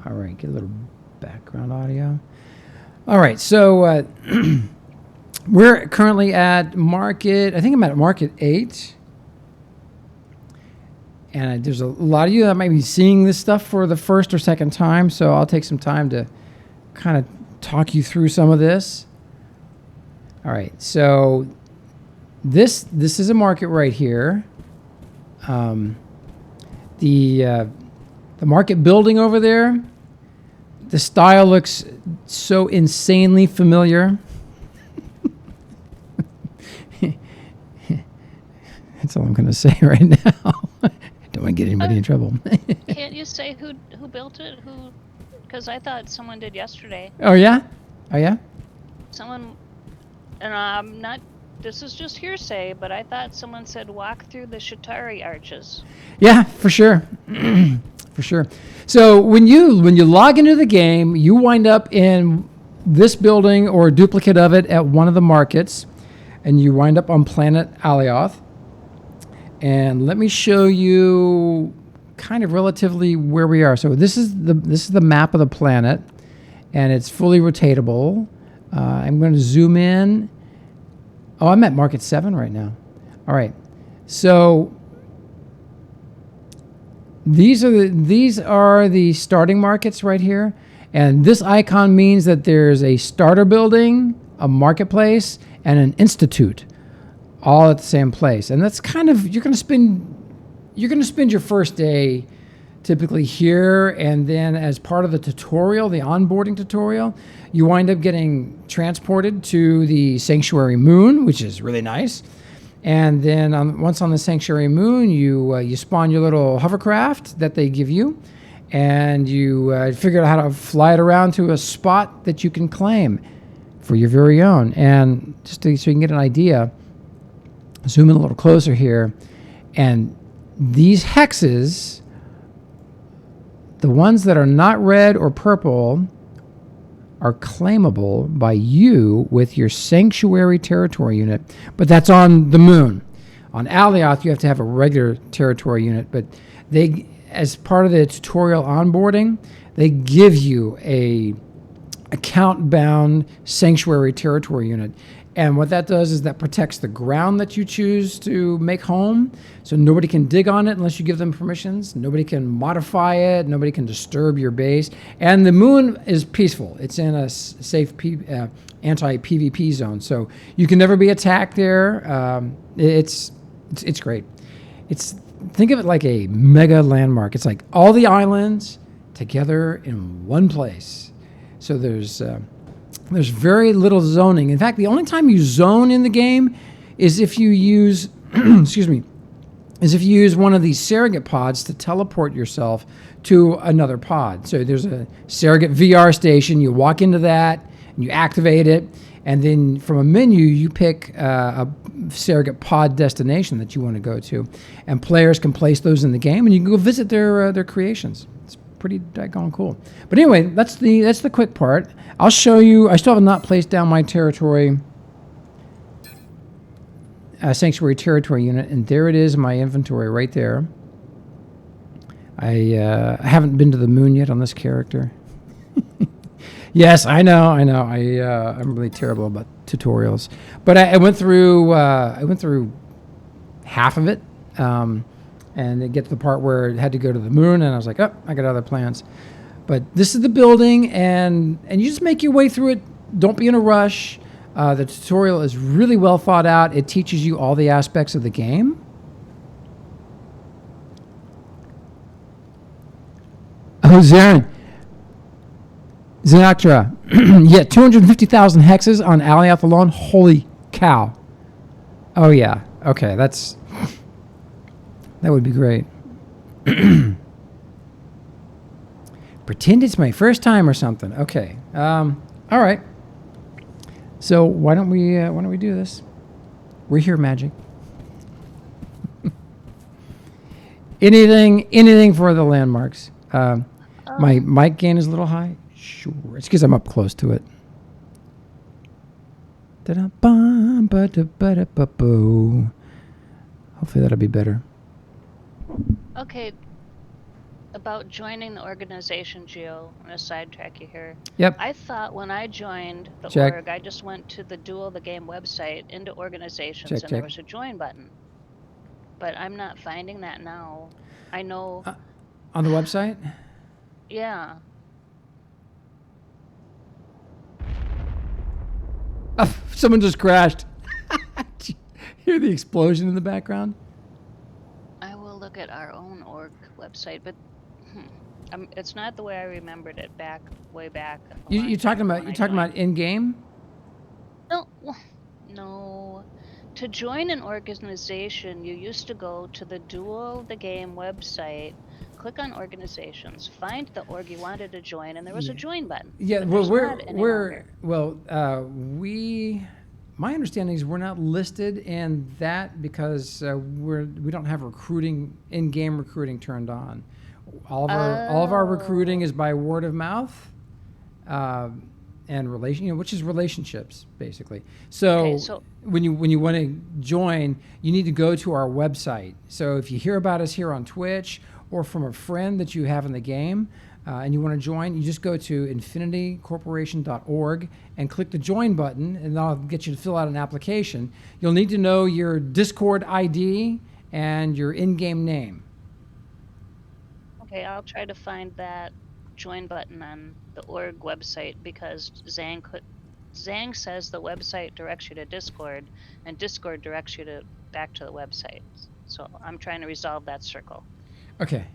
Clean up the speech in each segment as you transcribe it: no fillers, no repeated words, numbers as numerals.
All right, get a little background audio. All right, so we're currently at market, I think I'm at market 8. And there's a lot of you that might be seeing this stuff for the first or second time, so I'll take some time to kind of talk you through some of this. All right, so this is a market right here. The market building over there, the style looks so insanely familiar. That's all I'm going to say right now. Don't want to get anybody in trouble. Can't you say who built it? Who? Because I thought someone did yesterday. Oh yeah, oh yeah. Someone, and I'm not. This is just hearsay, but I thought someone said walk through the Shatari arches. Yeah, for sure, for sure. So when you log into the game, you wind up in this building or a duplicate of it at one of the markets, and you wind up on planet Alioth. And let me show you kind of relatively where we are. So this is the map of the planet, and it's fully rotatable. I'm going to zoom in. Oh, I'm at market 7 right now. All right. So these are the starting markets right here, and this icon means that there's a starter building, a marketplace, and an institute, all at the same place. And that's kind of, you're going to spend your first day typically here, and then as part of the tutorial, the onboarding tutorial, you wind up getting transported to the Sanctuary Moon, which is really nice. And then once on the Sanctuary Moon, you spawn your little hovercraft that they give you, and you figure out how to fly it around to a spot that you can claim for your very own. And just so you can get an idea, zoom in a little closer here, and these hexes, the ones that are not red or purple, are claimable by you with your Sanctuary Territory unit, but that's on the moon. On Alioth, you have to have a regular territory unit, but they, as part of the tutorial onboarding, they give you a account-bound Sanctuary Territory unit. And what that does is that protects the ground that you choose to make home. So nobody can dig on it unless you give them permissions. Nobody can modify it. Nobody can disturb your base. And the moon is peaceful. It's in a safe anti-PvP zone. So you can never be attacked there. It's great. Think of it like a mega landmark. It's like all the islands together in one place. So there's very little zoning. In fact, the only time you zone in the game is if you use, one of these surrogate pods to teleport yourself to another pod. So there's a surrogate VR station. You walk into that and you activate it, and then from a menu you pick a surrogate pod destination that you want to go to, and players can place those in the game, and you can go visit their creations. It's pretty daggone cool. But anyway, that's the quick part. I'll show you. I still have not placed down my territory, Sanctuary Territory unit, and there it is in my inventory right there. I haven't been to the moon yet on this character. Yes, I know. I'm really terrible about tutorials, but I went through half of it, and it get to the part where it had to go to the moon, and I was like, oh, I got other plans. But this is the building, and you just make your way through it. Don't be in a rush. The tutorial is really well thought out. It teaches you all the aspects of the game. Oh, Zenactra. Yeah, 250,000 hexes on Alioth alone. Holy cow. Oh, yeah. Okay, that would be great. Pretend it's my first time or something. Okay. All right. So why don't we do this? We're here, Magic. Anything for the landmarks. My mic gain is a little high. Sure. It's because I'm up close to it. Hopefully that'll be better. Okay. about joining the organization, Geo, I'm going to sidetrack you here. Yep. I thought when I joined the Check. org, I just went to the Duel the Game website, into organizations, Check, and check. there was a join button. But I'm not finding that now. I know. On the website? Yeah. Oh, someone just crashed. Hear the explosion in the background? I will look at our own org website, but it's not the way I remembered it way back. You're talking about in game? No. To join an organization, you used to go to the Duel the Game website, click on organizations, find the org you wanted to join, and there was a join button. Yeah, my understanding is we're not listed in that because we don't have in-game recruiting turned on. All of our recruiting is by word of mouth, and which is relationships basically. So when you want to join, you need to go to our website. So if you hear about us here on Twitch or from a friend that you have in the game, and you want to join, you just go to infinitycorporation.org and click the join button, and that'll get you to fill out an application. You'll need to know your Discord ID and your in-game name. Okay, I'll try to find that join button on the org website, because Zhang says the website directs you to Discord, and Discord directs you back to the website. So I'm trying to resolve that circle. Okay.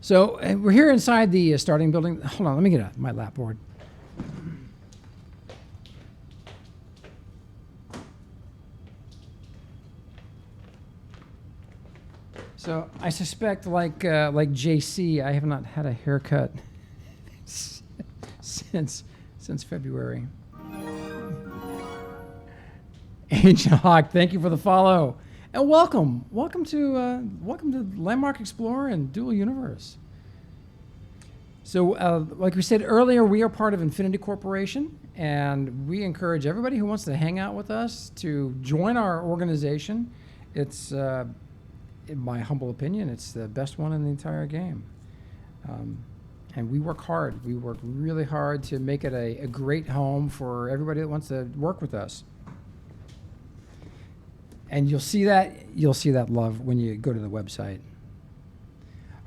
So we're here inside the starting building. Hold on, let me get my lap board. So I suspect, like JC, I have not had a haircut since February. Ancient Hawk, thank you for the follow. And welcome to Landmark Explorer and Dual Universe. So, like we said earlier, we are part of Infinity Corporation, and we encourage everybody who wants to hang out with us to join our organization. It's, in my humble opinion, it's the best one in the entire game. And we work hard. We work really hard to make it a great home for everybody that wants to work with us. And you'll see that love when you go to the website.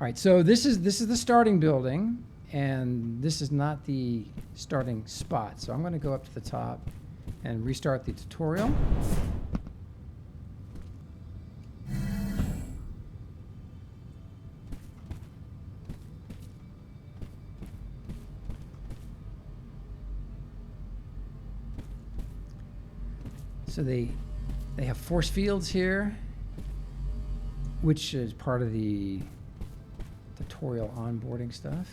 All right, so this is the starting building, and this is not the starting spot. So I'm going to go up to the top and restart the tutorial. So they have force fields here, which is part of the tutorial onboarding stuff.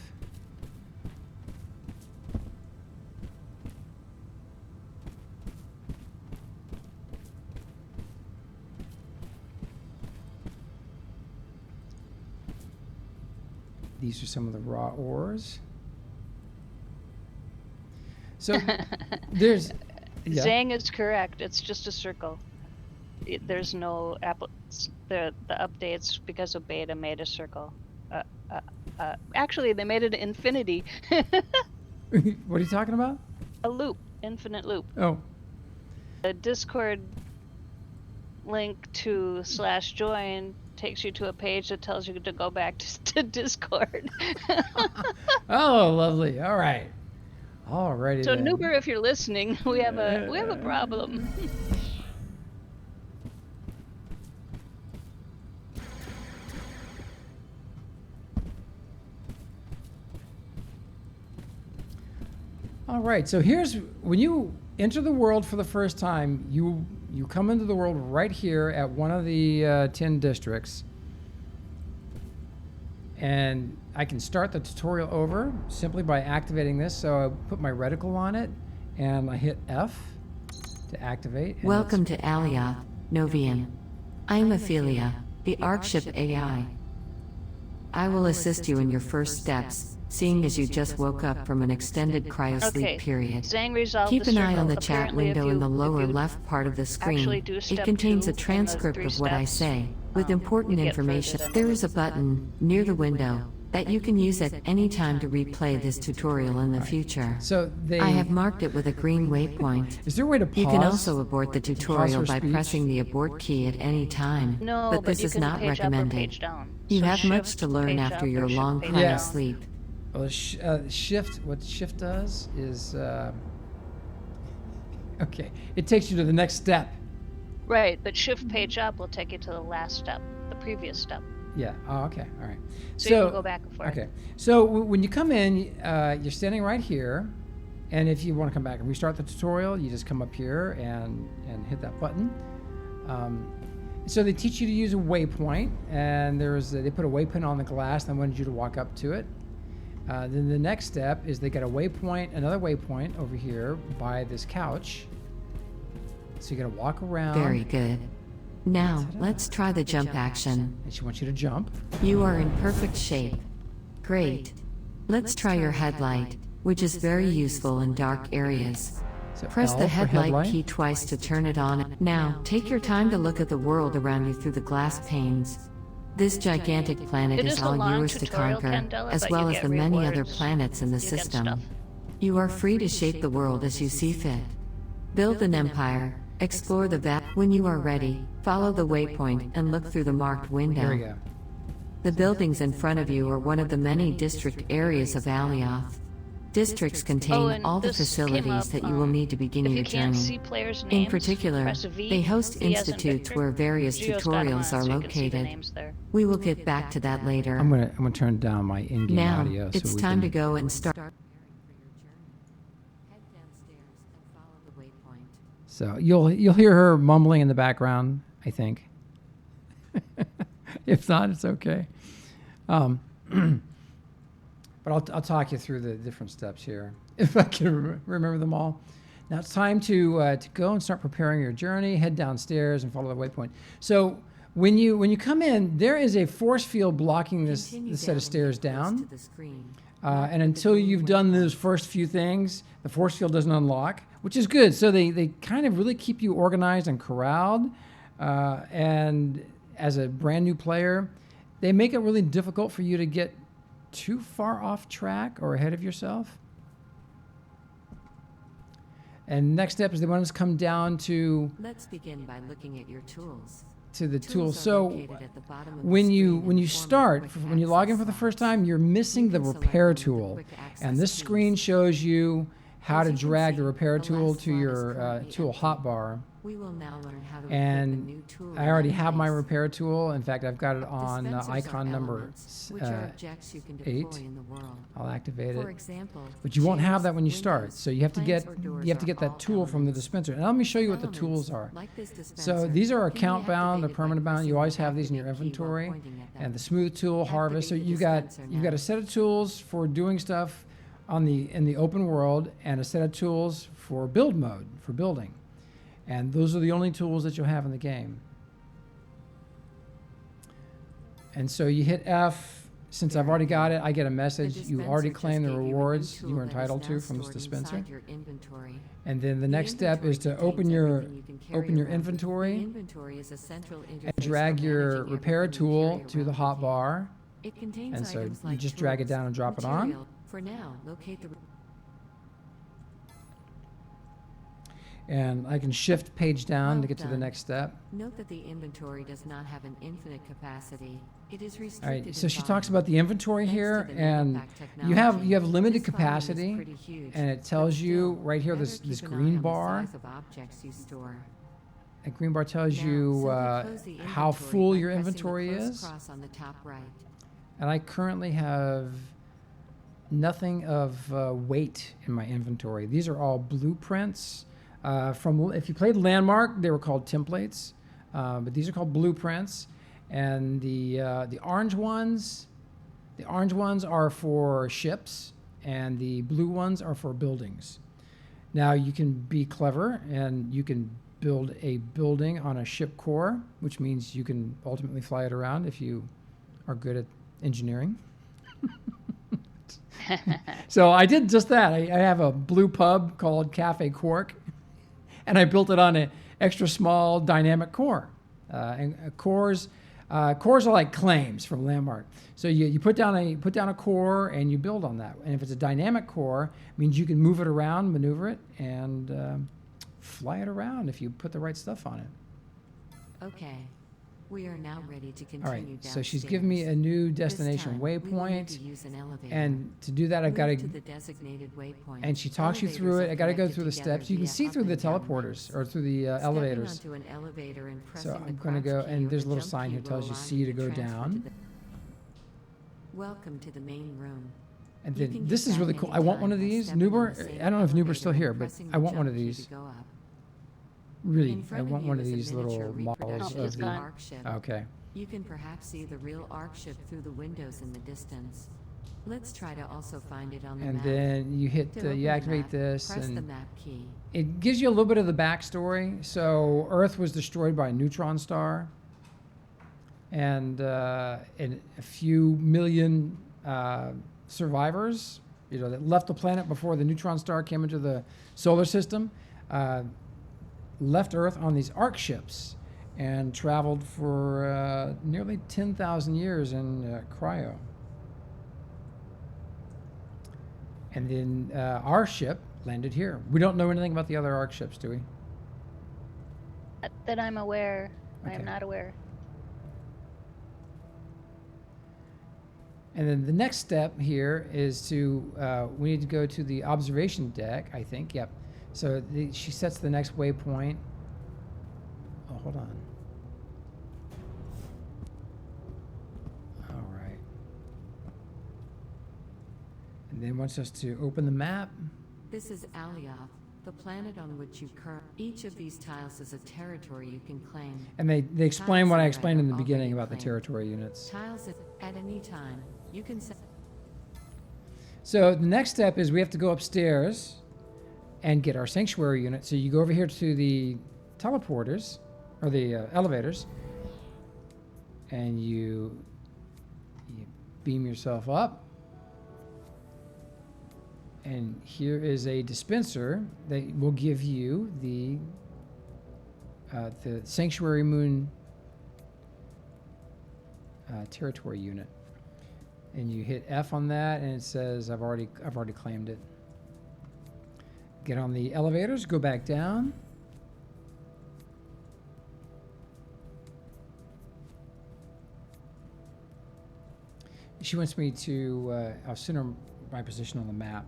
These are some of the raw ores. So there's... Yeah. Zhang is correct. It's just a circle. There's no the updates because of beta made a circle. Actually, they made it infinity. What are you talking about? A loop, infinite loop. Oh. The Discord link to /join takes you to a page that tells you to go back to Discord. Oh, lovely. All right. Alrighty. So then. Nuber, if you're listening, we have a problem. All right. So here's when you enter the world for the first time, you come into the world right here at one of the 10 districts. And I can start the tutorial over simply by activating this. So I put my reticle on it, and I hit F to activate. Welcome to Alioth, Novian. I'm Ophelia, the Archship AI. I will assist you in your first steps, seeing as you just woke up from an extended cryosleep period. Zhang resolved Keep the an eye circle. on the chat Apparently, window in the lower left part of the screen. It contains a transcript of what I say. with important you get information. further than There the is a button near the window that you can use at any time to replay this tutorial in the future. So I have marked it with a green waypoint. is there a way to pause? You can also abort the Pause tutorial for by speech? pressing the abort key at any time, No, but this you is can not page up or recommended. page down. You So have much shift, to learn page after up, or your shift, long page cry Yeah. of down. sleep. Well, what shift does is, okay, it takes you to the next step. Right, but shift page up will take you to the last step, the previous step. Yeah. Oh, okay. All right. So you can go back and forth. Okay. So when you come in, you're standing right here, and if you want to come back and restart the tutorial, you just come up here and hit that button. So they teach you to use a waypoint, and they put a waypoint on the glass, and I wanted you to walk up to it. Then the next step is they got a waypoint, another waypoint over here by this couch. So you got to walk around. Very good. Now, let's try the jump action. And she wants you to jump. You are in perfect shape. Great. Let's try your headlight, which is very useful in dark areas. So Press L the for headlight key twice to turn it on. Now, take your time to look at the world around you through the glass panes. This gigantic planet It is is a all long yours to tutorial, conquer, Candela, as but well you as get the many other rewards. planets in the You get system. stuff. You are free to shape the world as you see fit. Build an empire, explore the vast. When you are ready, follow the waypoint and look through the marked window. Here we go. The buildings in front of you are one of the many district areas of Alioth. Districts contain and all the this came facilities up, that you will need to begin If your you can't journey. see players' In names, particular, press V, they host V as in institutes Victor. where various Geo's got them on, tutorials so are you can see the located. names there. We will get back to that later. I'm gonna turn down my in-game Now, audio. So it's we time can, to go and start. Head downstairs and follow the waypoint. So you'll hear her mumbling in the background, I think. If not, it's okay. But I'll talk you through the different steps here, if I can remember them all. Now it's time to go and start preparing your journey. Head downstairs and follow the waypoint. So when you come in, there is a force field blocking this Continue set of down stairs and get close down. to the screen. And until you've done those first few things, the force field doesn't unlock, which is good. So they kind of really keep you organized and corralled. And as a brand new player, they make it really difficult for you to get too far off track or ahead of yourself. And next step is they want us to come down to Let's begin by looking at your tools. the Tools tools. are So located at the bottom of the when you screen and form a quick when you log in for the access first box. time, you're missing You the can select repair one with the tool, quick access and this keys. screen shows you how As to you can drag see, the repair the tool last to slot is your currently tool empty. hotbar. We will now learn how to equip a And new tool I already in have my place. repair tool. In fact, I've got it on Dispensers are icon number elements, which are objects you can deploy 8. in the world. I'll activate For it. example, But you won't have chairs, that when you start. windows, So you have to planks, get or doors you have to are get all that tool from the elements. dispenser. And let me show you what the Elements, tools are. like this So dispenser, these are can be account bound or activated by permanent bound. pressing You always the have these in your activate key while inventory. pointing at them. And the smooth tool, harvest. So Activate the you've got dispenser you've got now. a set of tools for doing stuff on in the open world, and a set of tools for build mode for building. And those are the only tools that you'll have in the game. And so you hit F. Since I've already got it, I get a The message. You dispenser already just claimed the gave you a new rewards tool you were that is entitled now to from this stored dispenser. inside your inventory. And then the The next step is to inventory open contains your everything you can carry open your around. The inventory inventory is a central and interface drag for your managing repair everything you tool carry to the around hot with you. bar. It contains And so items you like just drag it tools, down and drop it on. material. For now, locate the And I can shift page down Well to get to the done. next step. Note that the inventory does not have an infinite capacity. It is All restricted. right, so in she volume. talks about the inventory Thanks here, to the and Novaquark you have technology, limited this volume is capacity, pretty huge, and it but tells you still, right here better this keep an eye green on the bar. size of objects you store. That green bar tells Now, you simply close the how inventory full by your pressing the inventory close is. cross on the top right. And I currently have nothing of weight in my inventory. These are all blueprints. If you played Landmark, they were called templates, but these are called blueprints. And the orange ones are for ships, and the blue ones are for buildings. Now you can be clever, and you can build a building on a ship core, which means you can ultimately fly it around if you are good at engineering. So I did just that. I have a blue pub called Cafe Quark, and I built it on an extra small dynamic core. And cores, Cores are like claims from Landmark. So you put down a core and you build on that. And if it's a dynamic core, it means you can move it around, maneuver it, and fly it around if you put the right stuff on it. Okay. We are now ready to continue All right, downstairs. so she's given me a new destination This time, we will need waypoint. to use an elevator. And to do that, I've got Move to to, the designated waypoint. and she talks you through it. I got to go through the steps. You can see through the teleporters or through the elevators. Stepping onto an elevator and So pressing I'm the going to go, crouch key and or there's a the little jump sign key here will tells you allow C to go transfer down. Welcome to the main room. And You then can this get is really back cool. I want one of anytime by these. stepping on Nuber, the same I don't know if Nuber's still elevator here, and but pressing I the want one jump of key these. to go up. Really, In front I of want you one of is a these miniature little models reproduction Oh, of it's the gone. arc ship. Okay. You can perhaps see the real arc ship through the windows in the distance. Let's try to also find it on the And map. then you hit, To you open the activate map, this, press the and map key. it gives you a little bit of the backstory. So Earth was destroyed by a neutron star, and a few million survivors, that left the planet before the neutron star came into the solar system, left Earth on these arc ships and traveled for nearly 10,000 years in cryo. And then our ship landed here. We don't know anything about the other arc ships, do we? That I'm aware. I Okay. am not aware. And then the next step here is we need to go to the observation deck, I think. Yep. So she sets the next waypoint. Oh, hold on. All right. And then wants us to open the map. This is Alioth, the planet on which you Each of these tiles is a territory you can claim. And they explain what I explained in the Already beginning about the claimed. territory units. Tiles at any time. You can set. So the next step is we have to go upstairs and get our sanctuary unit. So you go over here to the teleporters, or the elevators, and you beam yourself up. And here is a dispenser that will give you the Sanctuary Moon territory unit. And you hit F on that, and it says I've already claimed it. Get on the elevators, go back down. She wants me to I'll center my position on the map.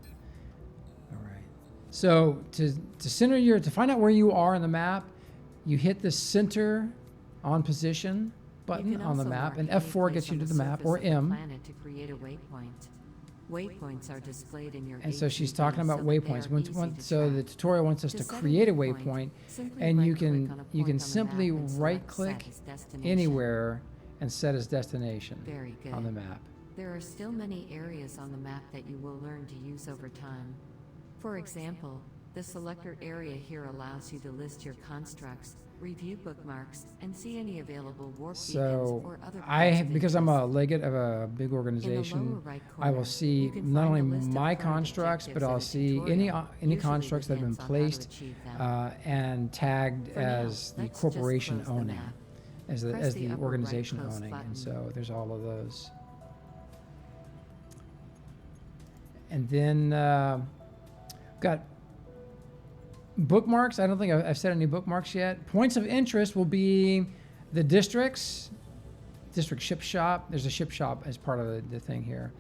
All right. So to find out where you are on the map, you hit the center on position button on the map, and F4 gets you to the map, or M. Planet to create a waypoint. Waypoints are displayed in your. And so she's talking HUD about so that they waypoints. are easy to So the track. tutorial wants us To to set a create a waypoint, waypoint, simply and you right-click on a can point on the simply map and select right-click Set as Destination. anywhere and set as destination Very good. on the map. There are still many areas on the map that you will learn to use over time. For example, the selector area here allows you to list your constructs, review bookmarks, and see any available warp beacons So or other points of because I'm a interest. legate of a big In the lower organization, right I will corner, see you can not find only a list of my current constructs, but objectives I'll and a see tutorial, any usually constructs that have been with hints on how to placed achieve them. and tagged For now, as the let's just corporation close the owning, map. as Press the upper right organization close owning, button. and so there's all of those. And then got bookmarks. I don't think I've set any bookmarks yet. Points of interest will be the districts, district ship shop. There's a ship shop as part of the thing here.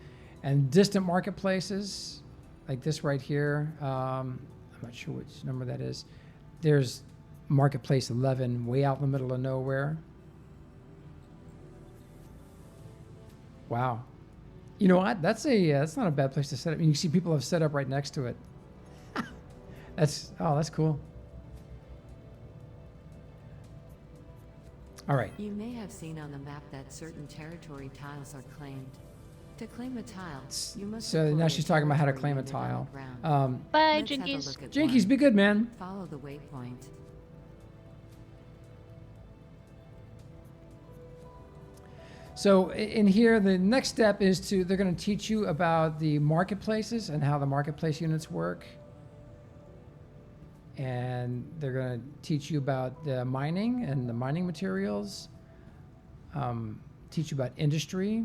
And distant marketplaces, like this right here. I'm not sure which number that is. There's Marketplace 11, way out in the middle of nowhere. Wow. You know what? That's not a bad place to set up. You can see people have set up right next to it. That's cool. All right. You may have seen on the map that certain territory tiles are claimed. To claim a tile, you must. So now deploy she's a talking about how to territory claim a unit on tile. the ground. Bye, Let's have a Jinkies. look at Jinkies, one. be good, man. Follow the waypoint. So in here, the next step is they're going to teach you about the marketplaces and how the marketplace units work. And they're going to teach you about the mining and the mining materials. teach you about industry.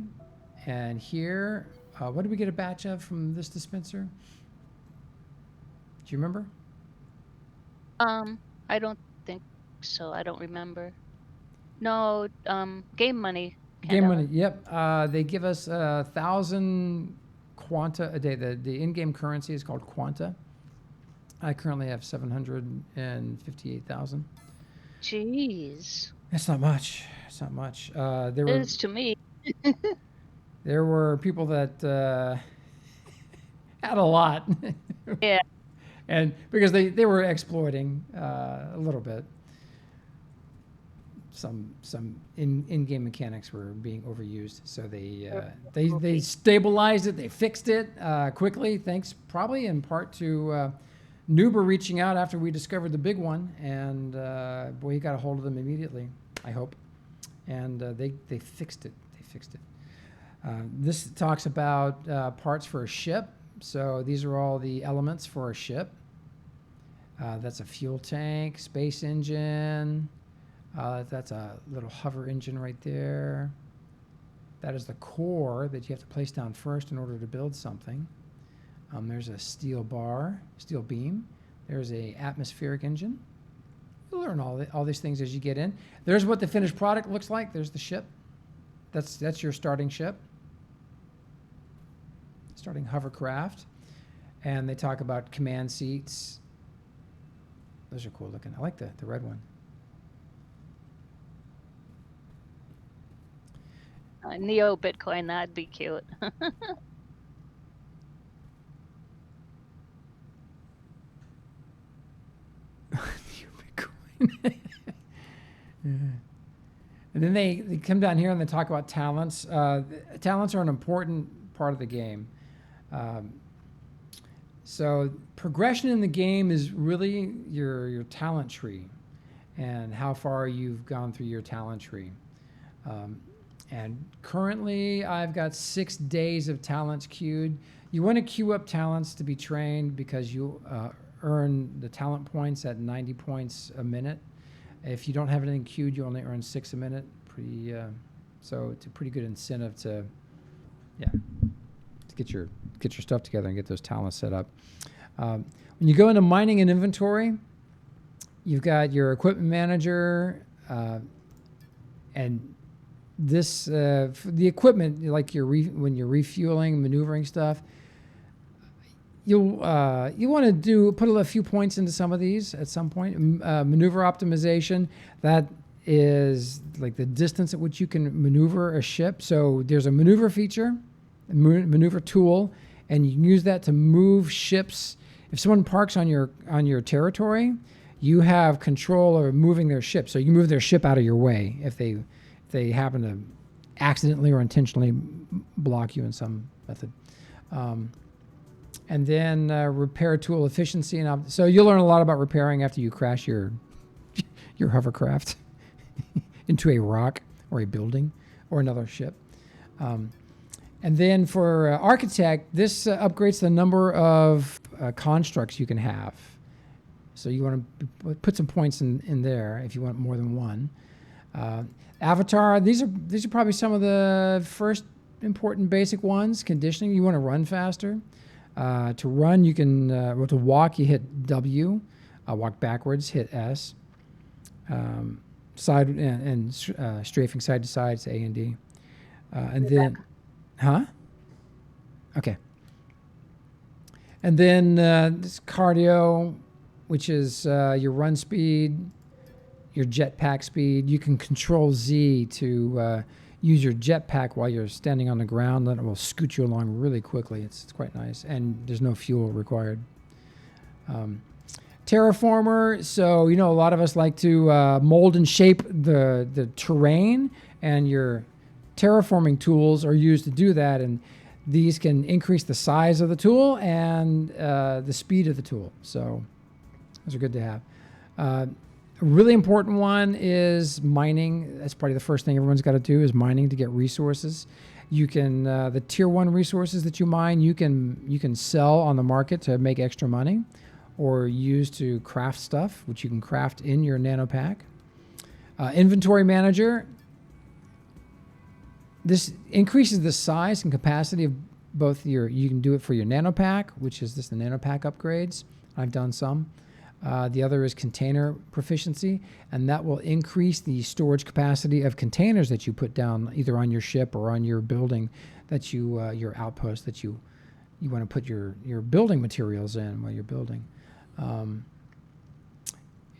And here, what did we get a batch of from this dispenser? Do you remember? I don't think so. I don't remember. No, game money. Game Candela. money. Yep. They give us 1,000 quanta a day. The in-game currency is called quanta. I currently have 758,000. Jeez. That's not much. It's not much. It is to me. There were people that had a lot. Yeah. And because they were exploiting a little bit. Some in-game mechanics were being overused, so they stabilized it. They fixed it quickly, thanks probably in part to Nuber reaching out after we discovered the big one, and boy, he got a hold of them immediately, I hope, and they fixed it. They fixed it. This talks about parts for a ship. So these are all the elements for a ship. That's a fuel tank, space engine. That's a little hover engine right there. That is the core that you have to place down first in order to build something. There's a steel bar, steel beam. There's a atmospheric engine. You'll learn all these things as you get in. There's what the finished product looks like. There's the ship. That's your starting ship. Starting hovercraft. And they talk about command seats. Those are cool looking. I like the red one. Neo Bitcoin, that'd be cute. Bitcoin. Yeah. And then they come down here and they talk about talents. Talents are an important part of the game. So progression in the game is really your talent tree and how far you've gone through your talent tree. And currently I've got 6 days of talents queued. You want to queue up talents to be trained because you earn the talent points at 90 points a minute. If you don't have anything queued, you only earn 6 a minute. So it's a pretty good incentive to get your stuff together and get those talents set up. When you go into mining and inventory, you've got your equipment manager, and this the equipment, like when you're refueling, maneuvering stuff. You want to put a few points into some of these at some point. Maneuver optimization, that is like the distance at which you can maneuver a ship. So there's a maneuver feature, a maneuver tool, and you can use that to move ships. If someone parks on your territory, you have control over moving their ship. So you can move their ship out of your way if they happen to accidentally or intentionally block you in some method. And then repair tool efficiency. And so you'll learn a lot about repairing after you crash your hovercraft into a rock or a building or another ship. And then for architect, this upgrades the number of constructs you can have. So you want to put some points in there if you want more than one. Avatar, these are probably some of the first important basic ones. Conditioning, you want to run faster. To run, you can, to walk, you hit W. Walk backwards, hit S. Side and strafing side to side, it's A and D. And then, Okay. And then this cardio, which is your run speed, your jetpack speed. You can control Z to use your jetpack while you're standing on the ground. Then it will scoot you along really quickly. It's quite nice, and there's no fuel required. Terraformer. So a lot of us like to mold and shape the terrain, and your terraforming tools are used to do that. And these can increase the size of the tool and the speed of the tool. So those are good to have. A really important one is mining. That's probably the first thing everyone's got to do is mining to get resources. You can the tier 1 resources that you mine, you can sell on the market to make extra money, or use to craft stuff, which you can craft in your nano pack. Inventory manager. this increases the size and capacity of both you can do it for your nanopack, which is the nanopack upgrades. I've done some. The other is container proficiency, and that will increase the storage capacity of containers that you put down either on your ship or on your building that your outpost that you want to put your building materials in while you're building.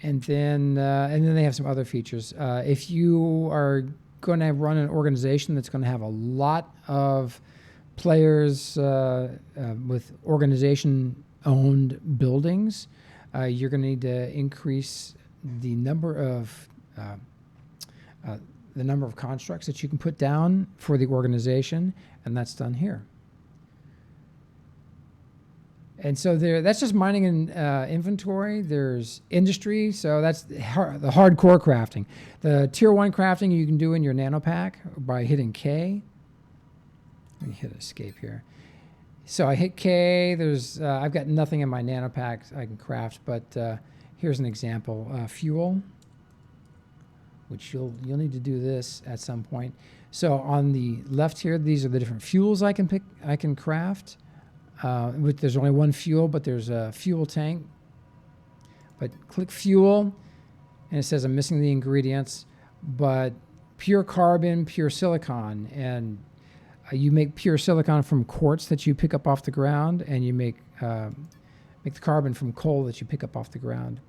And then they have some other features. If you are going to run an organization that's going to have a lot of players with organization-owned buildings, you're going to need to increase the number of constructs that you can put down for the organization, and that's done here. And so that's just mining and inventory. There's industry, so that's the hardcore crafting. The tier 1 crafting you can do in your nanopack by hitting K. Let me hit escape here. So I hit K. I've got nothing in my nanopack I can craft, but here's an example. Fuel, which you'll need to do this at some point. So on the left here, these are the different fuels I can craft. There's only one fuel, but there's a fuel tank. But click fuel, and it says I'm missing the ingredients, but pure carbon, pure silicon, and you make pure silicon from quartz that you pick up off the ground, and you make the carbon from coal that you pick up off the ground.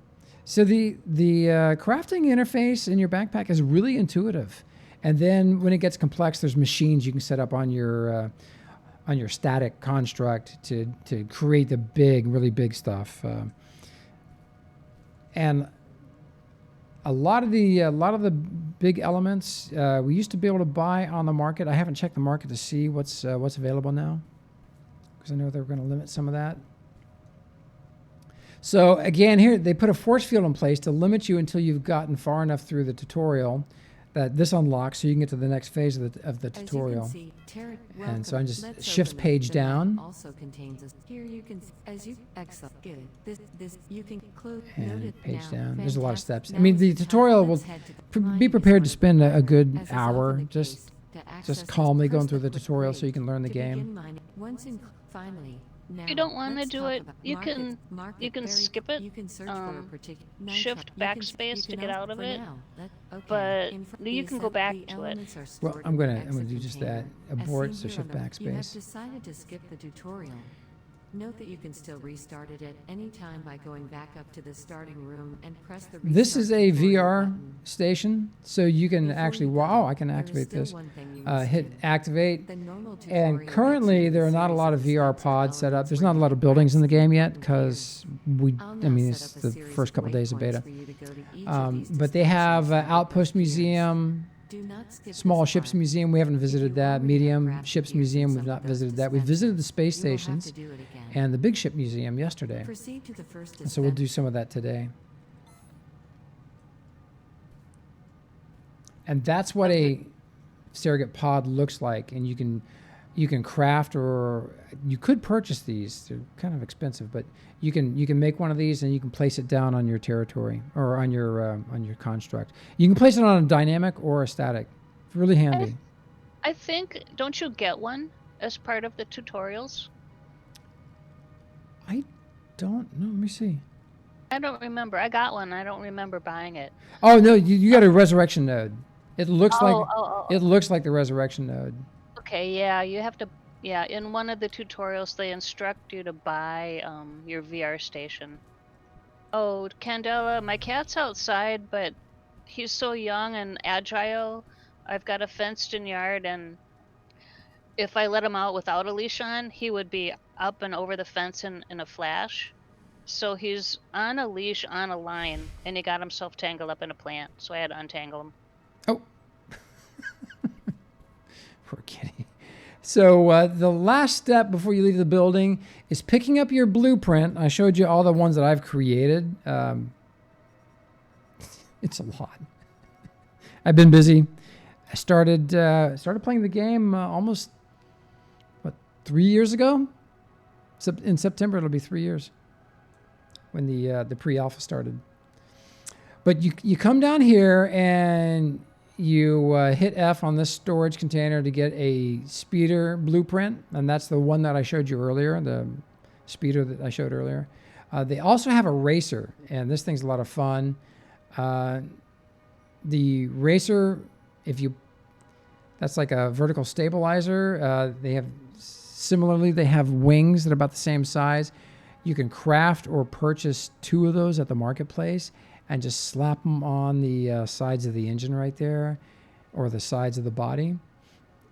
So the crafting interface in your backpack is really intuitive. And then when it gets complex, there's machines you can set up on your static construct to create the really big stuff. And a lot of the big elements we used to be able to buy on the market. I haven't checked the market to see what's available now, because I know they're going to limit some of that. So again, here they put a force field in place to limit you until you've gotten far enough through the tutorial that this unlocks, so you can get to the next phase of the tutorial. And so I just shift page down. Also contains here you can good. This you can close and page down. There's a lot of steps. I mean, the tutorial will be prepared to spend a good hour just calmly going through the tutorial so you can learn the game. If you don't want to do it, you can skip it. Shift backspace to get out of it, but you can go back to it. Well, I'm gonna do just that. Abort, so shift backspace. You have decided to skip the tutorial. Note that you can still restart it at any time by going back up to the starting room and press the restart. This is a VR button. station, so you can actually, I can activate this. Hit activate, and currently there are not a lot of VR pods set up. There's not a lot of buildings in the game yet, because it's the first couple days of beta. But they have Outpost Museum, Small Ships Museum, we haven't visited that. Medium Ships Museum, we've not visited that. We visited the space stations and the Big Ship Museum yesterday. So we'll do some of that today. And that's what a surrogate pod looks like. And you can craft, or you could purchase these. They're kind of expensive, but you can make one of these and you can place it down on your territory or on your construct. You can place it on a dynamic or a static. It's really handy. I think, don't you get one as part of the tutorials? I don't know. Let me see. I don't remember. I got one. I don't remember buying it. Oh no, you got a resurrection node. It looks it looks like the resurrection node. Okay, yeah, you have to. Yeah, in one of the tutorials, they instruct you to buy your VR station. Oh, Candela, my cat's outside, but he's so young and agile. I've got a fenced-in yard, and if I let him out without a leash on, he would be up and over the fence in a flash. So he's on a leash on a line, and he got himself tangled up in a plant, so I had to untangle him. Oh. Poor kitty. So the last step before you leave the building is picking up your blueprint. I showed you all the ones that I've created. It's a lot. I've been busy. I started playing the game almost 3 years ago. In September it'll be 3 years when the pre-alpha started. But you come down here and you hit F on this storage container to get a speeder blueprint, and that's the one that I showed you earlier, the speeder that I showed earlier. They also have a racer, and this thing's a lot of fun. The racer, that's like a vertical stabilizer. They have wings that are about the same size. You can craft or purchase 2 of those at the marketplace and just slap them on the sides of the engine right there, or the sides of the body,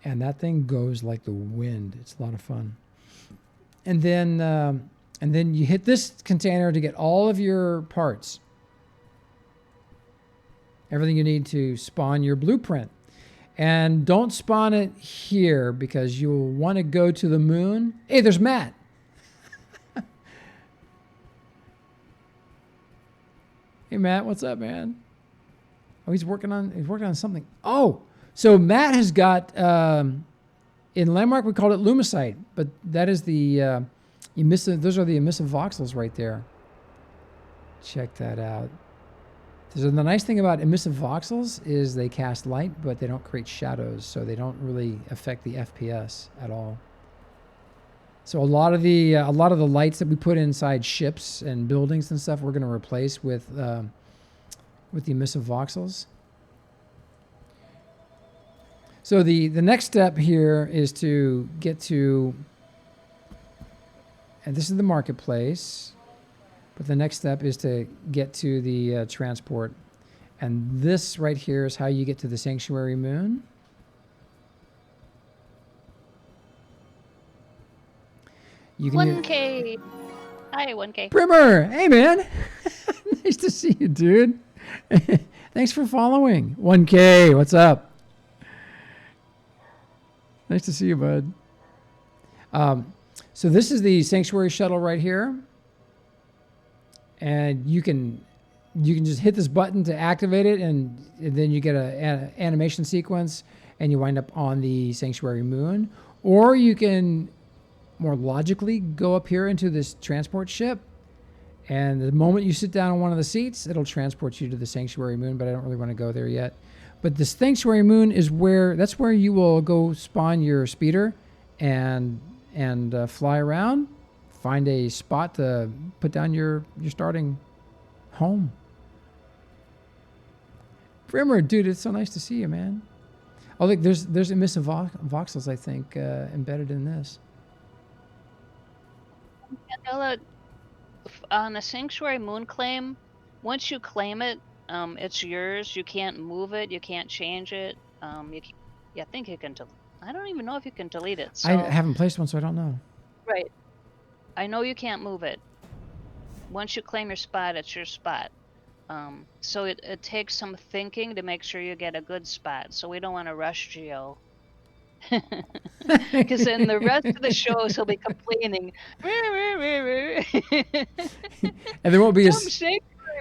and that thing goes like the wind. It's a lot of fun. And then you hit this container to get all of your parts, everything you need to spawn your blueprint. And don't spawn it here because you'll want to go to the moon. Hey, there's Matt. Hey, Matt, what's up, man? Oh, he's working on something. Oh, so Matt has got, in Landmark we called it Lumicite, but that is the those are the emissive voxels right there. Check that out. So the nice thing about emissive voxels is they cast light, but they don't create shadows, so they don't really affect the FPS at all. So a lot of the lights that we put inside ships and buildings and stuff, we're going to replace with the emissive voxels. So the next step here is to get to, and this is the marketplace, but the next step is to get to the transport. And this right here is how you get to the Sanctuary Moon. You can 1K. Hi, 1K. Primer, hey man. Nice to see you, dude. Thanks for following. 1K, what's up? Nice to see you, bud. So this is the Sanctuary shuttle right here. And you can just hit this button to activate it, and then you get an animation sequence, and you wind up on the Sanctuary Moon. Or you can more logically go up here into this transport ship, and the moment you sit down on one of the seats, it'll transport you to the Sanctuary Moon, but I don't really want to go there yet. But the Sanctuary Moon is that's where you will go spawn your speeder and fly around, find a spot to put down your starting home. Brimmer, dude, it's so nice to see you, man. Oh, look, there's emissive voxels, I think, embedded in this. On the Sanctuary Moon claim, once you claim it, it's yours. You can't move it. You can't change it. I think you can. I don't even know if you can delete it. So. I haven't placed one, so I don't know. Right. I know you can't move it. Once you claim your spot, it's your spot. So it takes some thinking to make sure you get a good spot. So we don't want to rush Geo. Because then the rest of the shows he'll be complaining. And there won't be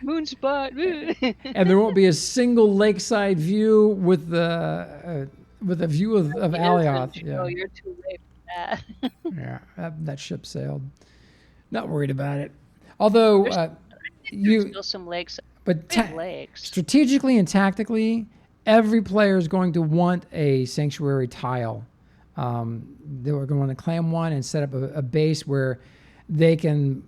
moon spot. And there won't be a single lakeside view with a view of Alioth. Yeah. You're too late for that. Yeah, that ship sailed. Not worried about it. Although there's still some lakes, but lakes. Strategically and tactically, every player is going to want a sanctuary tile. They were going to want to claim one and set up a base where they can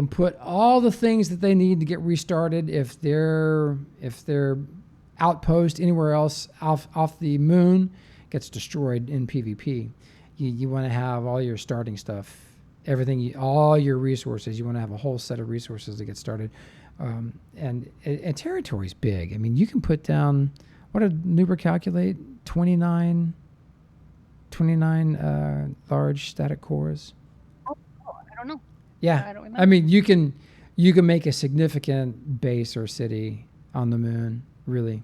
put all the things that they need to get restarted if their outpost anywhere else off the moon gets destroyed in PvP. You want to have all your starting stuff, everything, all your resources. You want to have a whole set of resources to get started. And territory's big. I mean, you can put down, what did Nuber calculate? 29 large static cores. Oh, I don't know. Yeah, I don't remember. I mean, you can make a significant base or city on the moon, really.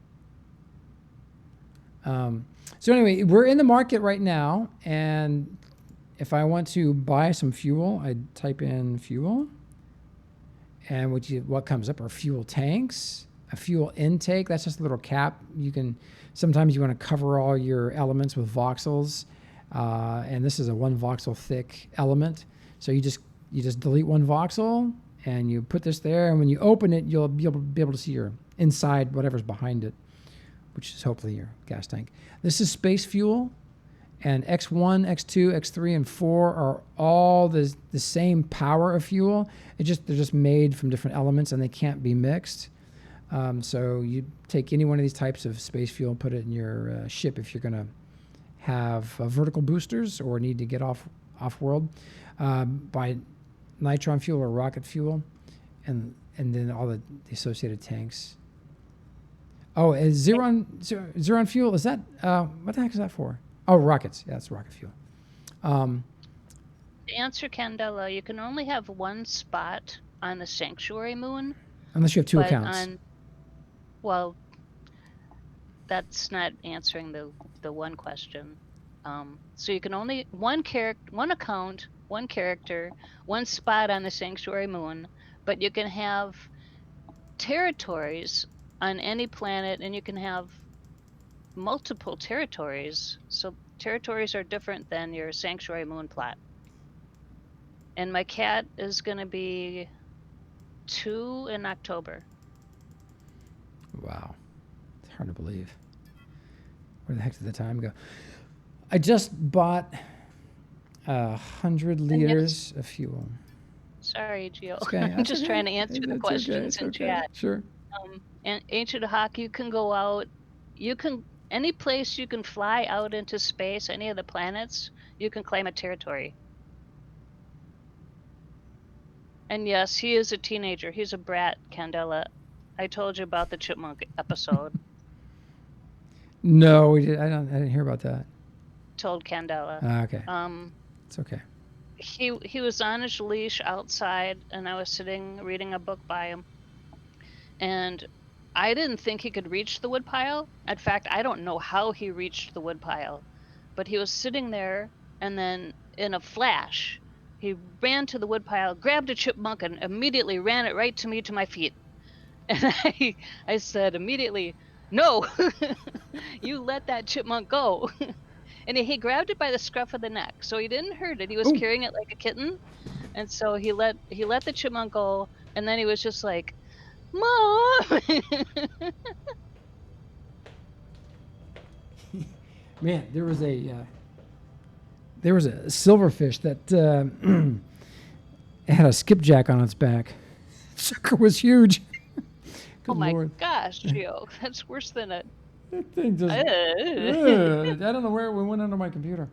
So anyway, we're in the market right now, and if I want to buy some fuel, I type in fuel, and what comes up are fuel tanks, a fuel intake. That's just a little cap. Sometimes you want to cover all your elements with voxels, and this is a 1 voxel thick element. So you just delete 1 voxel, and you put this there, and when you open it, you'll be able to see your inside, whatever's behind it, which is hopefully your gas tank. This is space fuel, and X1, X2, X3, and 4 are all the same power of fuel. They're just made from different elements, and they can't be mixed. So you take any one of these types of space fuel and put it in your ship if you're going to have vertical boosters or need to get off-world. Buy nitron fuel or rocket fuel, and then all the associated tanks. Oh, is Xeron fuel, is that, what the heck is that for? Oh, rockets. Yeah, it's rocket fuel. To answer Candela, you can only have one spot on the sanctuary moon. Unless you have two but accounts. Well, that's not answering the one question. So you can only one account, one character, one spot on the sanctuary moon, but you can have territories on any planet, and you can have multiple territories. So territories are different than your sanctuary moon plot. And my cat is going to be 2 in October. Wow. It's hard to believe. Where the heck did the time go? I just bought 100 liters of fuel. Sorry, Gio. Okay, I'm just trying to answer the questions in chat. Sure. And Ancient Hawk, you can go out. Any place you can fly out into space, any of the planets, you can claim a territory. And yes, he is a teenager. He's a brat, Candela. I told you about the chipmunk episode. No, we did. I didn't hear about that. Told Candela. Okay. It's okay. He was on his leash outside, and I was sitting reading a book by him. And I didn't think he could reach the woodpile. In fact, I don't know how he reached the woodpile. But he was sitting there, and then in a flash, he ran to the woodpile, grabbed a chipmunk, and immediately ran it right to me, to my feet. And I said immediately, "No, you let that chipmunk go." And he grabbed it by the scruff of the neck, so he didn't hurt it. He was carrying it like a kitten, and so he let the chipmunk go, and then he was just like, "Mom!" Man, there was a silverfish that had a skipjack on its back. Sucker was huge. Oh my Lord. gosh, Gio, that's worse than a. That thing just. I don't know where it went under my computer.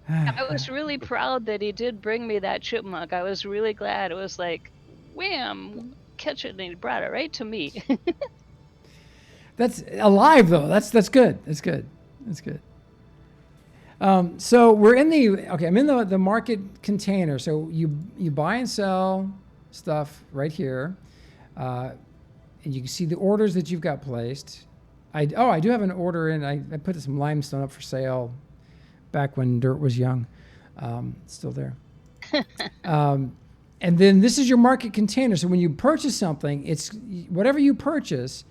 I was really proud that he did bring me that chipmunk. I was really glad. It was like, wham, catch it, and he brought it right to me. That's alive though. That's good. That's good. That's good. So we're in I'm in the market container. So you buy and sell stuff right here, and you can see the orders that you've got placed. I do have an order in. I put some limestone up for sale back when dirt was young. It's still there. And then this is your market container. So when you purchase something, it's whatever you purchase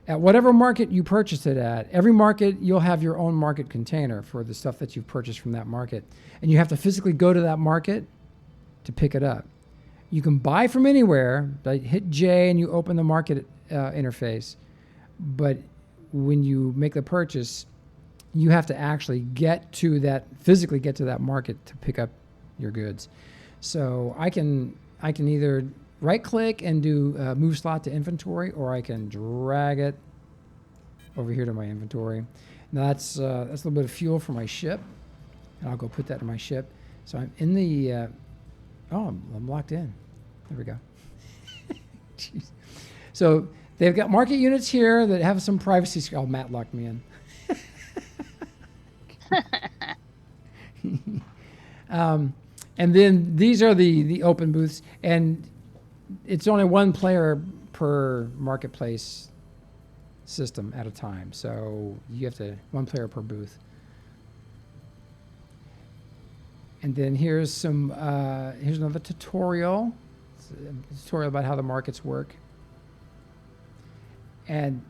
at whatever market you purchased it at. Every market, you'll have your own market container for the stuff that you've purchased from that market. And you have to physically go to that market to pick it up. You can buy from anywhere. Hit J and you open the market interface. But when you make the purchase, you have to actually physically get to that market to pick up your goods. So I can either right click and do move slot to inventory, or I can drag it over here to my inventory. Now that's a little bit of fuel for my ship, and I'll go put that in my ship. So I'm in the I'm locked in. There we go. Jeez. So they've got market units here that have some privacy. Oh, Matt locked me in. And then these are the open booths, and it's only one player per marketplace system at a time. So you have one player per booth. And then here's another tutorial. It's a tutorial about how the markets work. And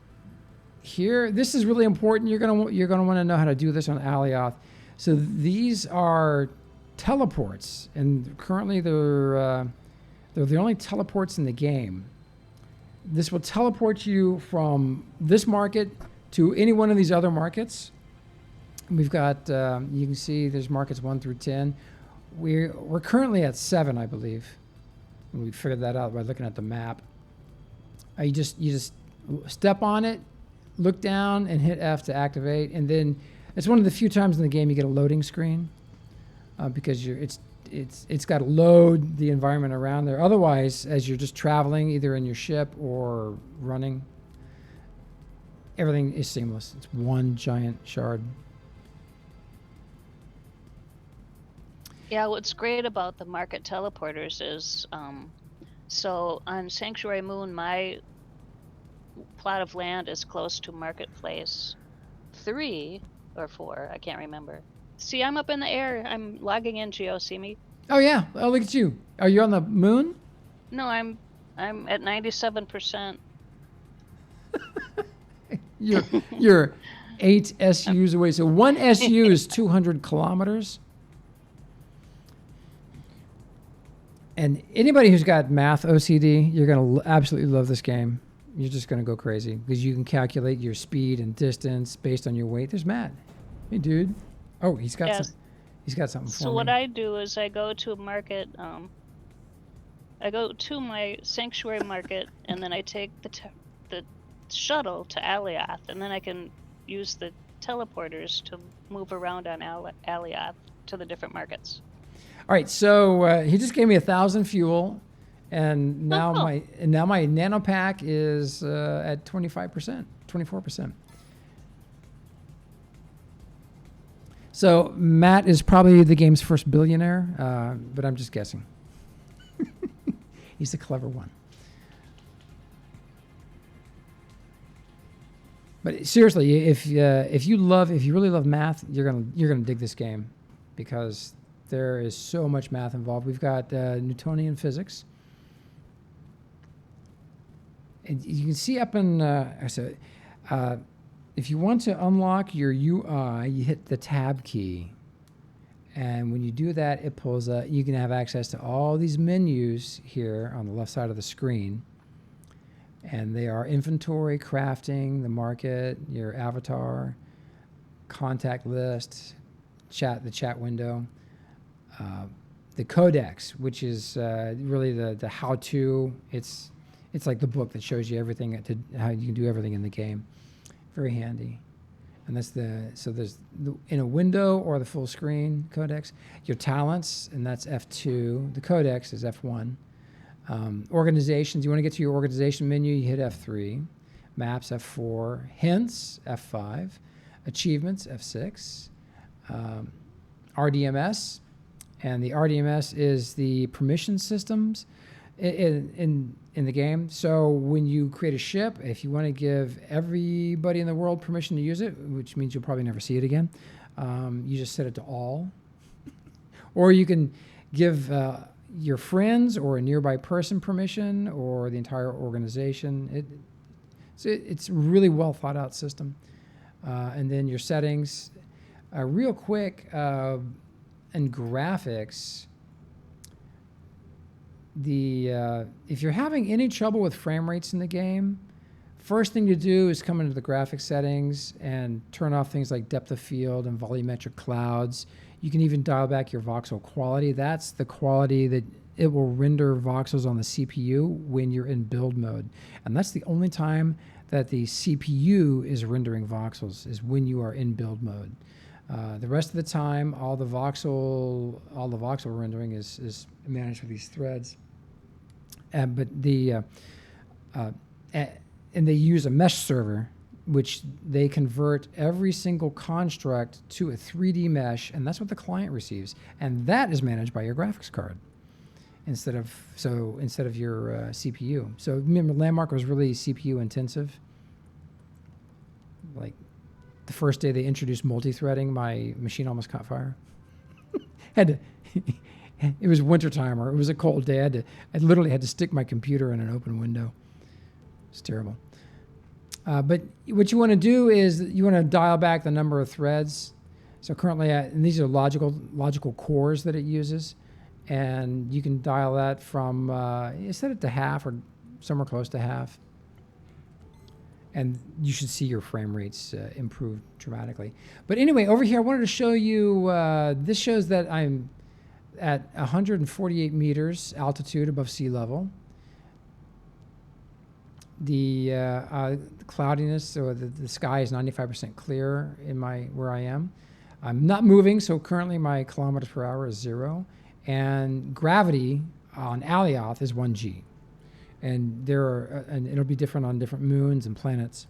here, this is really important. You're gonna want to know how to do this on Alioth. So these are teleports, and currently they're the only teleports in the game. This will teleport you from this market to any one of these other markets. We've got, you can see there's markets 1 through 10. We're currently at 7, I believe. And we figured that out by looking at the map. You just step on it, look down, and hit F to activate. And then it's one of the few times in the game you get a loading screen because it's got to load the environment around there. Otherwise, as you're just traveling, either in your ship or running, everything is seamless. It's one giant shard. Yeah, what's great about the market teleporters is, so on Sanctuary Moon, my plot of land is close to Marketplace 3 or 4, I can't remember. See, I'm up in the air. I'm logging in, Geo, see me? Oh yeah, oh look at you. Are you on the moon? No, I'm at 97%. You're 8 SUs away. So 1 SU is 200 kilometers. And anybody who's got math OCD, you're going to absolutely love this game. You're just going to go crazy because you can calculate your speed and distance based on your weight. There's Matt. Hey, dude. Oh, he's got something for me. So what I do is I go to a market. I go to my Sanctuary market, and then I take the shuttle to Alioth, and then I can use the teleporters to move around on Alioth to the different markets. All right, so he just gave me 1,000 fuel, and now my nano pack is at 25%, 24%. So Matt is probably the game's first billionaire, but I'm just guessing. He's the clever one. But seriously, if you really love math, you're gonna dig this game because there is so much math involved. We've got Newtonian physics. And you can see up in, if you want to unlock your UI, you hit the tab key. And when you do that, it pulls up, you can have access to all these menus here on the left side of the screen. And they are inventory, crafting, the market, your avatar, contact list, the chat window. The codex, which is really the how-to. It's like the book that shows you everything how you can do everything in the game. Very handy. And that's there's in a window or the full screen codex. Your talents, and that's F2. The codex is F1. Organizations, you want to get to your organization menu, you hit F3. Maps, F4. Hints, F5. Achievements, F6. RDMS. And the RDMS is the permission systems in the game. So when you create a ship, if you want to give everybody in the world permission to use it, which means you'll probably never see it again, you just set it to all. Or you can give your friends or a nearby person permission, or the entire organization. It's a really well thought out system. And then your settings, real quick, and graphics. If you're having any trouble with frame rates in the game, first thing to do is come into the graphics settings and turn off things like depth of field and volumetric clouds. You can even dial back your voxel quality. That's the quality that it will render voxels on the CPU when you're in build mode. And that's the only time that the CPU is rendering voxels, is when you are in build mode. The rest of the time, all the voxel rendering is managed with these threads. And they use a mesh server, which they convert every single construct to a 3D mesh, and that's what the client receives. And that is managed by your graphics card instead of your CPU. So remember, Landmark was really CPU intensive. Like, the first day they introduced multi-threading, my machine almost caught fire. It was wintertime, or it was a cold day. I literally had to stick my computer in an open window. It's terrible. But what you want to do is you want to dial back the number of threads. So currently, and these are logical cores that it uses, and you can dial that from, you set it to half or somewhere close to half. and you should see your frame rates improve dramatically. But anyway, over here I wanted to show you, this shows that I'm at 148 meters altitude above sea level. The cloudiness, or the sky is 95% clear in where I am. I'm not moving, so currently my kilometers per hour is 0, and gravity on Alioth is 1g. And and it'll be different on different moons and planets.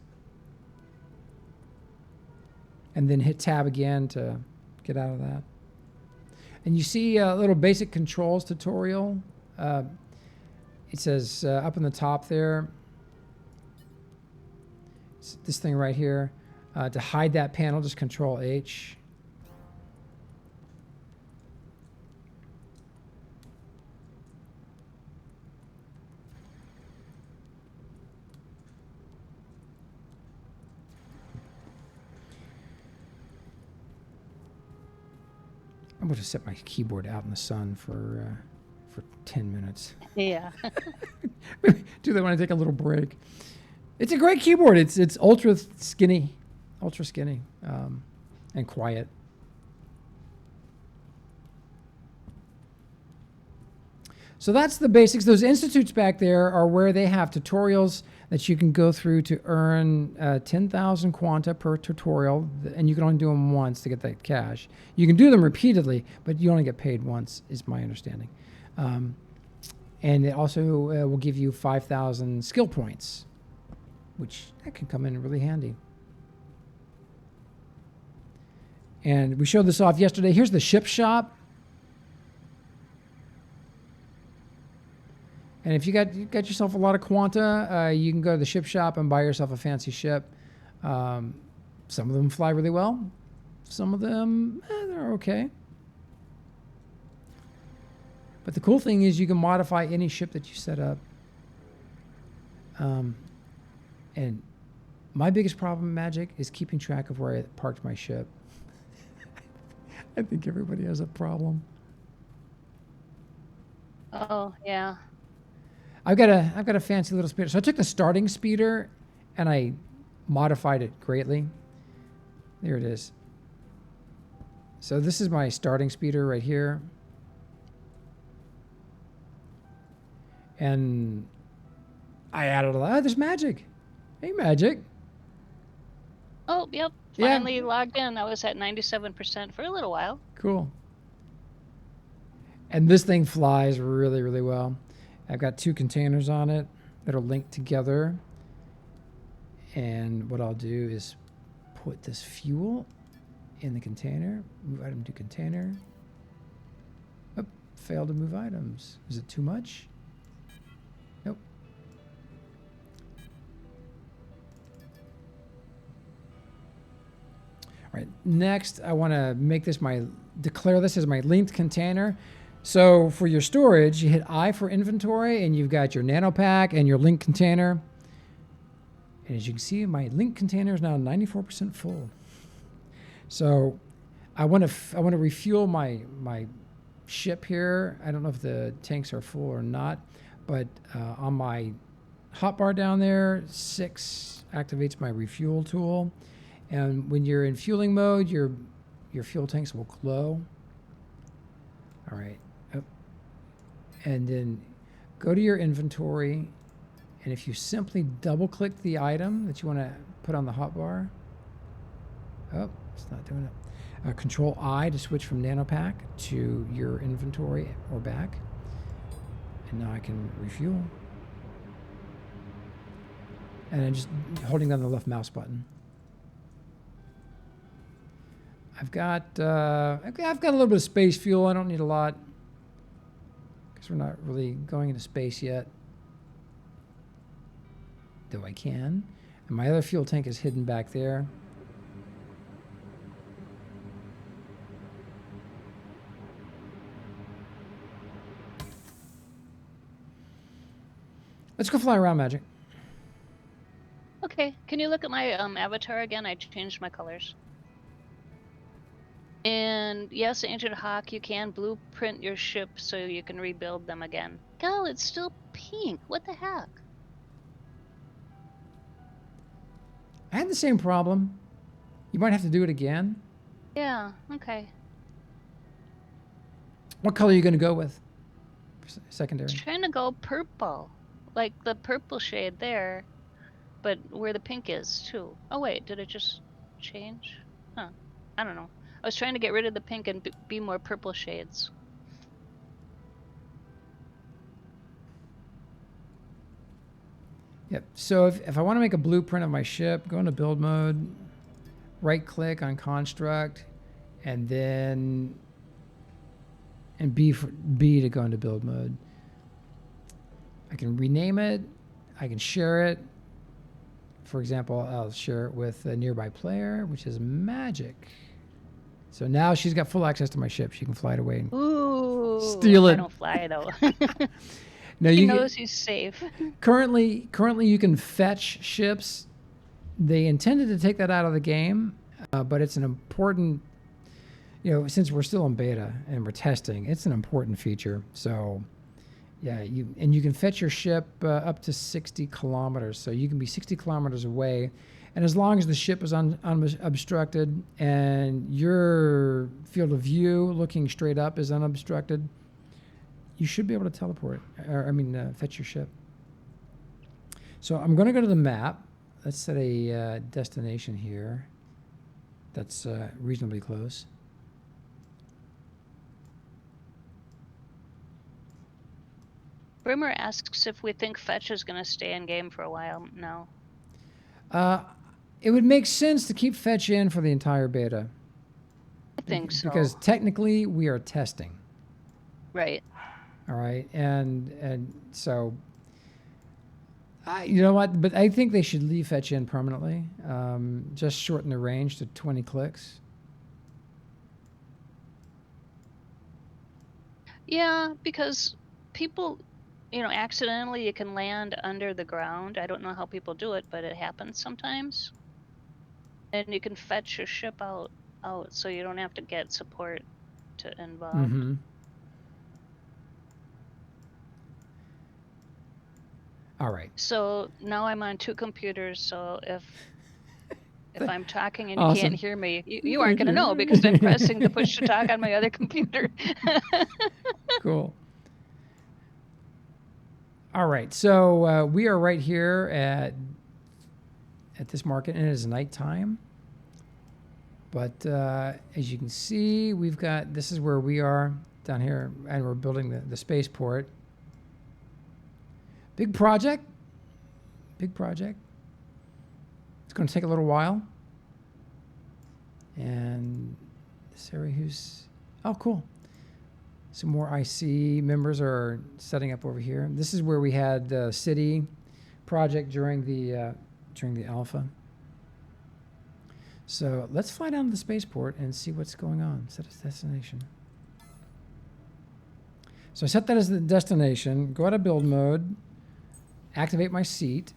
And then hit tab again to get out of that. And you see a little basic controls tutorial. It says up in the top there, it's this thing right here. To hide that panel, just Control H. I'm going to set my keyboard out in the sun for 10 minutes. Yeah. Do that when I take a little break. It's a great keyboard. It's ultra skinny, and quiet. So that's the basics. Those institutes back there are where they have tutorials that you can go through to earn 10,000 quanta per tutorial, and you can only do them once to get that cash. You can do them repeatedly, but you only get paid once, is my understanding. And it also will give you 5,000 skill points, which that can come in really handy. And we showed this off yesterday. Here's the ship shop. And if you got yourself a lot of quanta, you can go to the ship shop and buy yourself a fancy ship. Some of them fly really well. Some of them, they're okay. But the cool thing is you can modify any ship that you set up. And my biggest problem in Magic is keeping track of where I parked my ship. I think everybody has a problem. Oh, yeah. I've got a fancy little speeder. So I took the starting speeder and I modified it greatly. There it is. So this is my starting speeder right here. And I added a lot. Oh, there's Magic. Hey, Magic. Oh, yep. Finally logged in. I was at 97% for a little while. Cool. And this thing flies really, really well. I've got 2 containers on it that are linked together. And what I'll do is put this fuel in the container, move item to container. Oh, failed to move items. Is it too much? Nope. All right, next I want to make this declare this as my linked container. So for your storage, you hit I for inventory, and you've got your nano pack and your link container. And as you can see, my link container is now 94% full. So I want to refuel my ship here. I don't know if the tanks are full or not, but on my hotbar down there, 6 activates my refuel tool. And when you're in fueling mode, your fuel tanks will glow. All right. And then go to your inventory, and if you simply double-click the item that you want to put on the hotbar, oh, it's not doing it. Control I to switch from nanopack to your inventory or back, and now I can refuel. And I'm just holding down the left mouse button. I've got a little bit of space fuel. I don't need a lot, because we're not really going into space yet. Though I can. And my other fuel tank is hidden back there. Let's go fly around, Magic. Okay, can you look at my avatar again? I changed my colors. And yes, Ancient Hawk, you can blueprint your ship so you can rebuild them again. Gal, it's still pink. What the heck? I had the same problem. You might have to do it again. Yeah, okay. What color are you going to go with? Secondary. I was trying to go purple. Like the purple shade there, but where the pink is too. Oh wait, did it just change? Huh. I don't know. I was trying to get rid of the pink and be more purple shades. Yep. So if I want to make a blueprint of my ship, go into build mode, right click on construct, and then B to go into build mode. I can rename it. I can share it. For example, I'll share it with a nearby player, which is Magic. So now she's got full access to my ship. She can fly it away and steal it. I don't fly though. No, He knows he's safe. Currently, you can fetch ships. They intended to take that out of the game, but it's an important, since we're still in beta and we're testing, it's an important feature. So, yeah, you can fetch your ship up to 60 kilometers. So you can be 60 kilometers away, and as long as the ship is unobstructed and your field of view looking straight up is unobstructed, you should be able to teleport, fetch your ship. So I'm going to go to the map. Let's set a destination here that's reasonably close. Brimmer asks if we think fetch is going to stay in game for a while. No. It would make sense to keep fetch in for the entire beta. I think so. Because technically we are testing. Right. All right, and so, you know what? But I think they should leave fetch in permanently. Just shorten the range to 20 clicks. Yeah, because people, accidentally you can land under the ground. I don't know how people do it, but it happens sometimes. And you can fetch your ship out so you don't have to get support involved. Mm-hmm. All right. So now I'm on two computers, so if I'm talking and Awesome. you can't hear me, you aren't going to know because I'm pressing the push to talk on my other computer. Cool. All right, so we are right here at this market, and it is nighttime. But as you can see, this is where we are down here, and we're building the spaceport. Big project. It's going to take a little while. And this area oh, cool. Some more IC members are setting up over here. This is where we had the city project during the alpha. So let's fly down to the spaceport and see what's going on. Set a destination. So I set that as the destination. Go out of build mode. Activate my seat.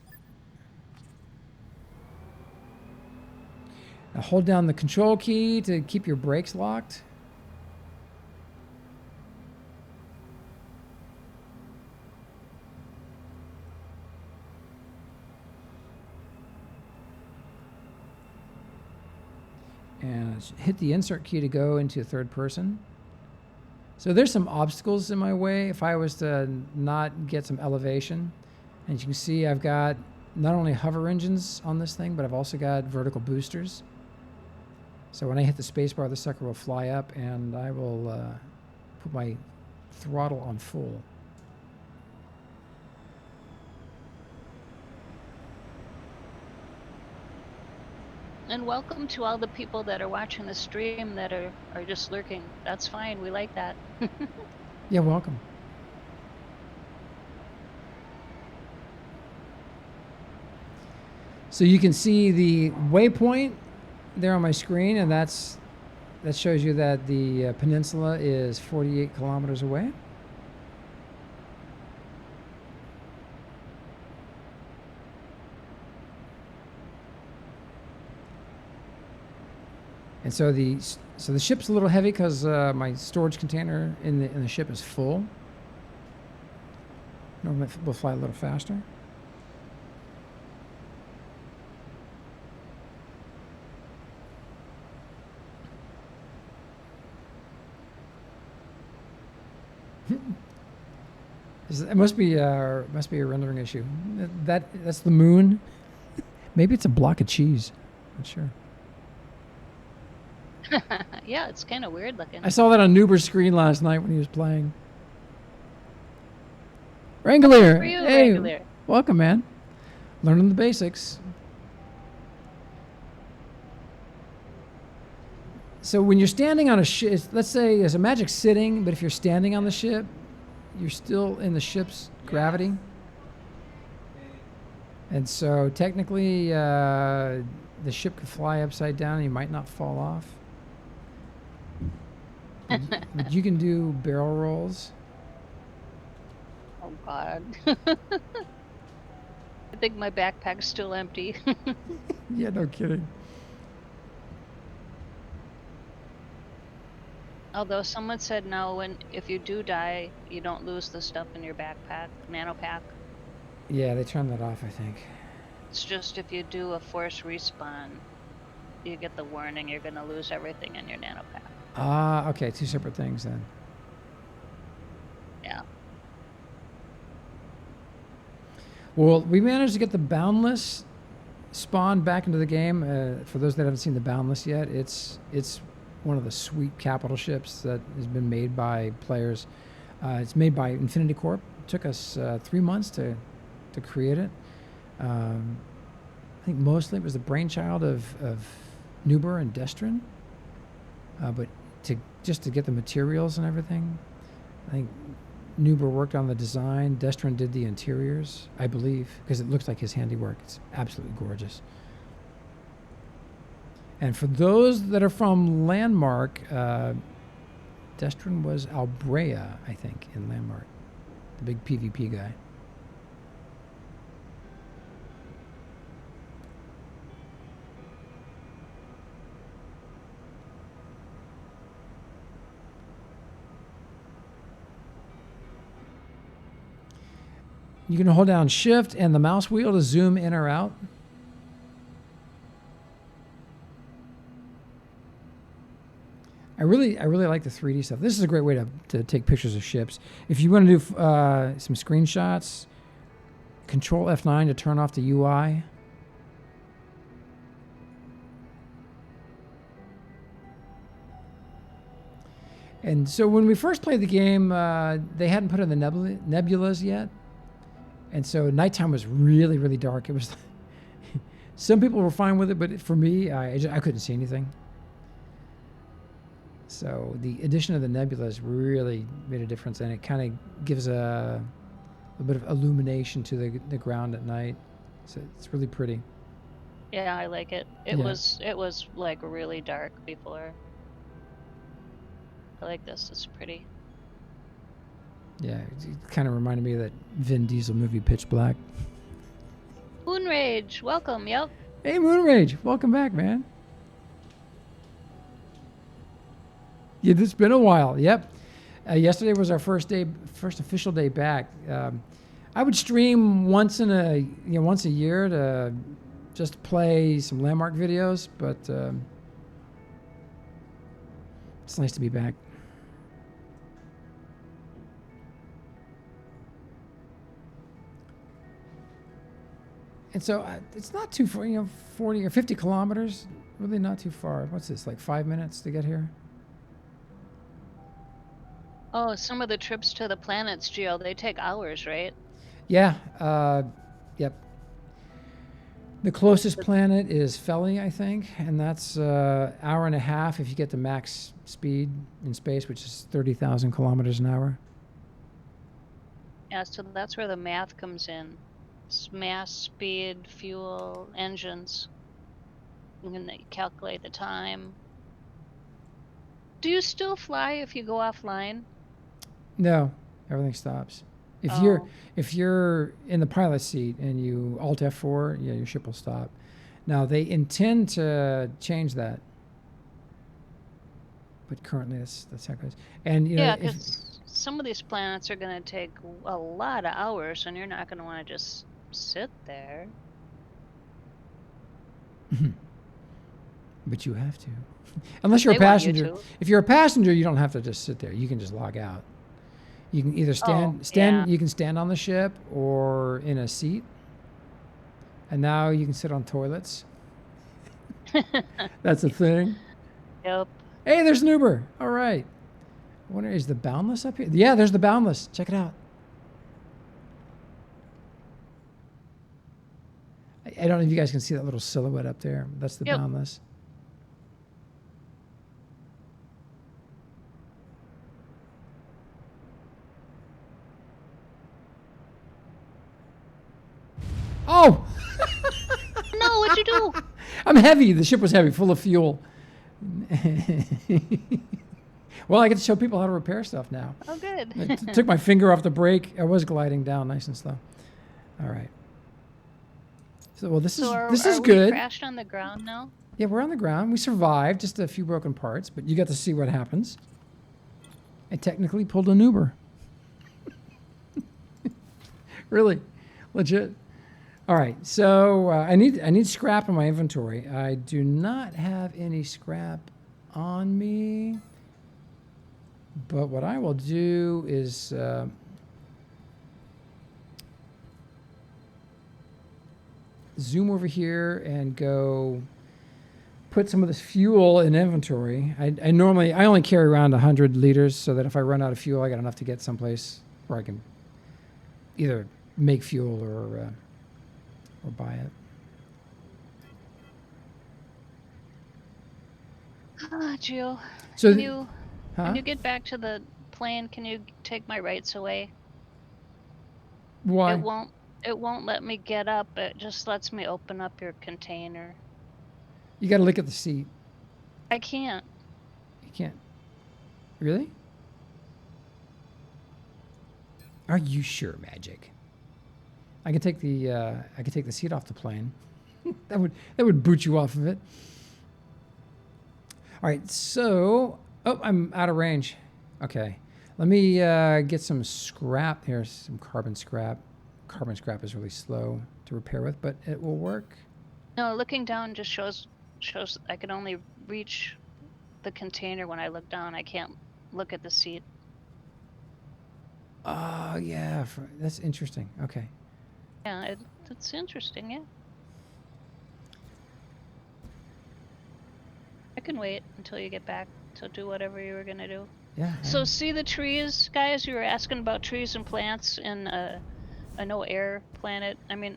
Now hold down the control key to keep your brakes locked. And hit the insert key to go into third person. So there's some obstacles in my way if I was to not get some elevation. And you can see I've got not only hover engines on this thing, but I've also got vertical boosters. So when I hit the spacebar, the sucker will fly up, and I will put my throttle on full. And welcome to all the people that are watching the stream that are just lurking. That's fine. We like that. Yeah, welcome. So you can see the waypoint there on my screen, and that shows you that the peninsula is 48 kilometers away. And so the ship's a little heavy because my storage container in the ship is full. Normally we'll fly a little faster. It must be a rendering issue. That's the moon. Maybe it's a block of cheese. Not sure. Yeah, it's kind of weird looking. I saw that on Nuber's screen last night when he was playing. Wrangler, For you, hey, Wrangler. welcome, man. Learning the basics. So when you're standing on a ship, let's say there's a magic sitting, but if you're standing on the ship, you're still in the ship's gravity. And so technically, the ship could fly upside down and you might not fall off. But you can do barrel rolls. Oh God. I think my backpack's still empty. Yeah, no kidding. Although someone said no, if you do die, you don't lose the stuff in your backpack, nano pack. Yeah, they turned that off, I think. It's just if you do a force respawn, you get the warning you're gonna lose everything in your nano pack. Ah, okay, two separate things then. Yeah. Well, we managed to get the Boundless spawn back into the game. For those that haven't seen the Boundless yet, it's one of the sweet capital ships that has been made by players. It's made by Infinity Corp. It took us 3 months to create it. I think mostly it was the brainchild of Nuber and Destrin. But just to get the materials and everything, I think Nuber worked on the design. Destrin did the interiors, I believe, because it looks like his handiwork. It's absolutely gorgeous. And for those that are from Landmark, Destrin was Albrea, I think, in Landmark, the big PvP guy. You can hold down Shift and the mouse wheel to zoom in or out. I really like the 3D stuff. This is a great way to take pictures of ships. If you want to do some screenshots, Control F9 to turn off the UI. And so when we first played the game, they hadn't put in the nebulas yet. And so nighttime was really, really dark. It was some people were fine with it, but for me, I couldn't see anything. So the addition of the nebulas really made a difference, and it kind of gives a bit of illumination to the ground at night. So it's really pretty. Yeah, I like it. It was like really dark before. I like this. It's pretty. Yeah, it kind of reminded me of that Vin Diesel movie Pitch Black. Moonrage, welcome. Yep. Hey, Moonrage, welcome back, man. Yeah, it's been a while. Yep. Yesterday was our first official day back. I would stream once a year to just play some Landmark videos, but it's nice to be back. And so it's not too far, 40 or 50 kilometers, really not too far. What's this, like 5 minutes to get here? Oh, some of the trips to the planets, Gio, they take hours, right? Yeah, yep. The closest planet is Feli, I think, and that's an hour and a half if you get to max speed in space, which is 30,000 kilometers an hour. Yeah, so that's where the math comes in. It's mass, speed, fuel, engines. And then they calculate the time. Do you still fly if you go offline? No, everything stops. If you're in the pilot seat and you Alt F4, yeah, your ship will stop. Now they intend to change that, but currently that's how it goes. And yeah, because some of these planets are going to take a lot of hours, and you're not going to want to just sit there. But you have to, unless you're a passenger. If you're a passenger, you don't have to just sit there. You can just log out. You can either stand. yeah. You can stand on the ship or in a seat. And now you can sit on toilets. That's a thing. Yep. Hey, there's an Uber. All right. I wonder, is the Boundless up here? Yeah, there's the Boundless. Check it out. I don't know if you guys can see that little silhouette up there. That's the Yep. Boundless. Oh! No, what'd you do? I'm heavy. The ship was heavy, full of fuel. Well, I get to show people how to repair stuff now. Oh, good. I took my finger off the brake. I was gliding down nice and slow. All right. So, well, this is are we good. crashed on the ground now? Yeah, we're on the ground. We survived, just a few broken parts, but you got to see what happens. I technically pulled an Uber. Really, legit. All right, so I need scrap in my inventory. I do not have any scrap on me, but what I will do is zoom over here and go put some of this fuel in inventory. I only carry around 100 liters so that if I run out of fuel, I got enough to get someplace where I can either make fuel or buy it. Ah, Gio. So When you get back to the plane, can you take my rights away? Why? It won't let me get up. It just lets me open up your container. You got to look at the seat. I can't. You can't. Really? Are you sure, Magic? I could take the seat off the plane. that would boot you off of it. All right, so I'm out of range. Okay, let me get some scrap here. Some carbon scrap. Carbon scrap is really slow to repair with, but it will work. No, looking down just shows I can only reach the container when I look down. I can't look at the seat. Oh yeah, that's interesting. Okay. Yeah, it's interesting. Yeah. I can wait until you get back to do whatever you were gonna do. Yeah. So see the trees, guys? You were asking about trees and plants in a no air planet. I mean,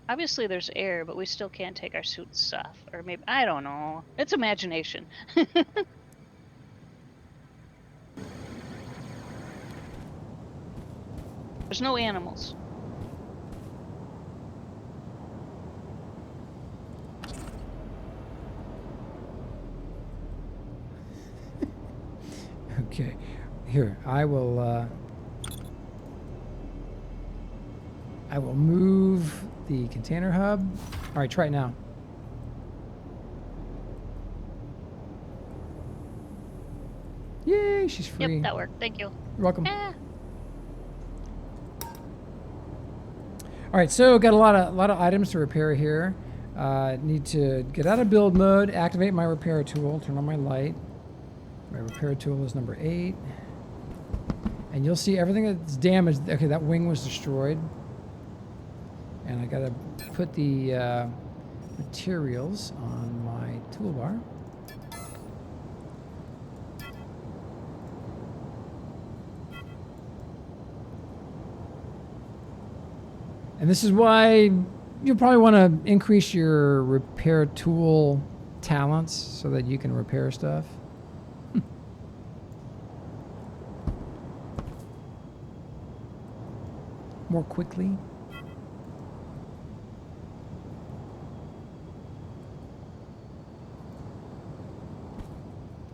obviously there's air, but we still can't take our suits off. Or maybe, I don't know. It's imagination. There's no animals. Okay, here I will move the container hub. All right, try it now. Yay, she's free. Yep, that worked. Thank you. You're welcome. Ah. All right, so got a lot of items to repair here. Need to get out of build mode, activate my repair tool, turn on my light. My repair tool is number 8. And you'll see everything that's damaged. Okay, that wing was destroyed. And I gotta put the materials on my toolbar. And this is why you'll probably want to increase your repair tool talents so that you can repair stuff. More quickly.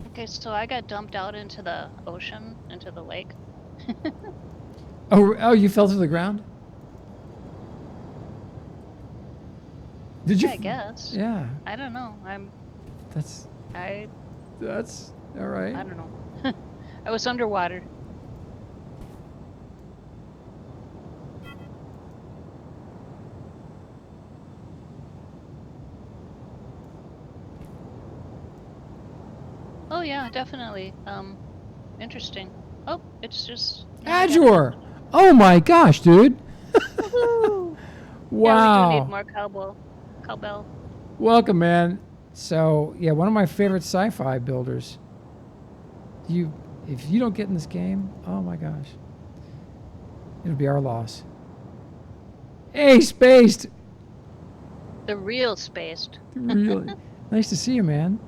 Okay, so I got dumped out into the ocean, into the lake. Oh, you fell to the ground? Did you? Yeah, I guess. Yeah. I don't know. That's all right. I don't know. I was underwater. Oh yeah, definitely. Interesting. Oh, It's just now I gotta Azure! Oh my gosh, dude! Woohoo! Yeah, we do Wow. need more cowbell. Welcome, man. So, yeah, one of my favorite sci-fi builders. If you don't get in this game, oh my gosh. It'll be our loss. Hey, Spaced! The real spaced. Really nice to see you, man.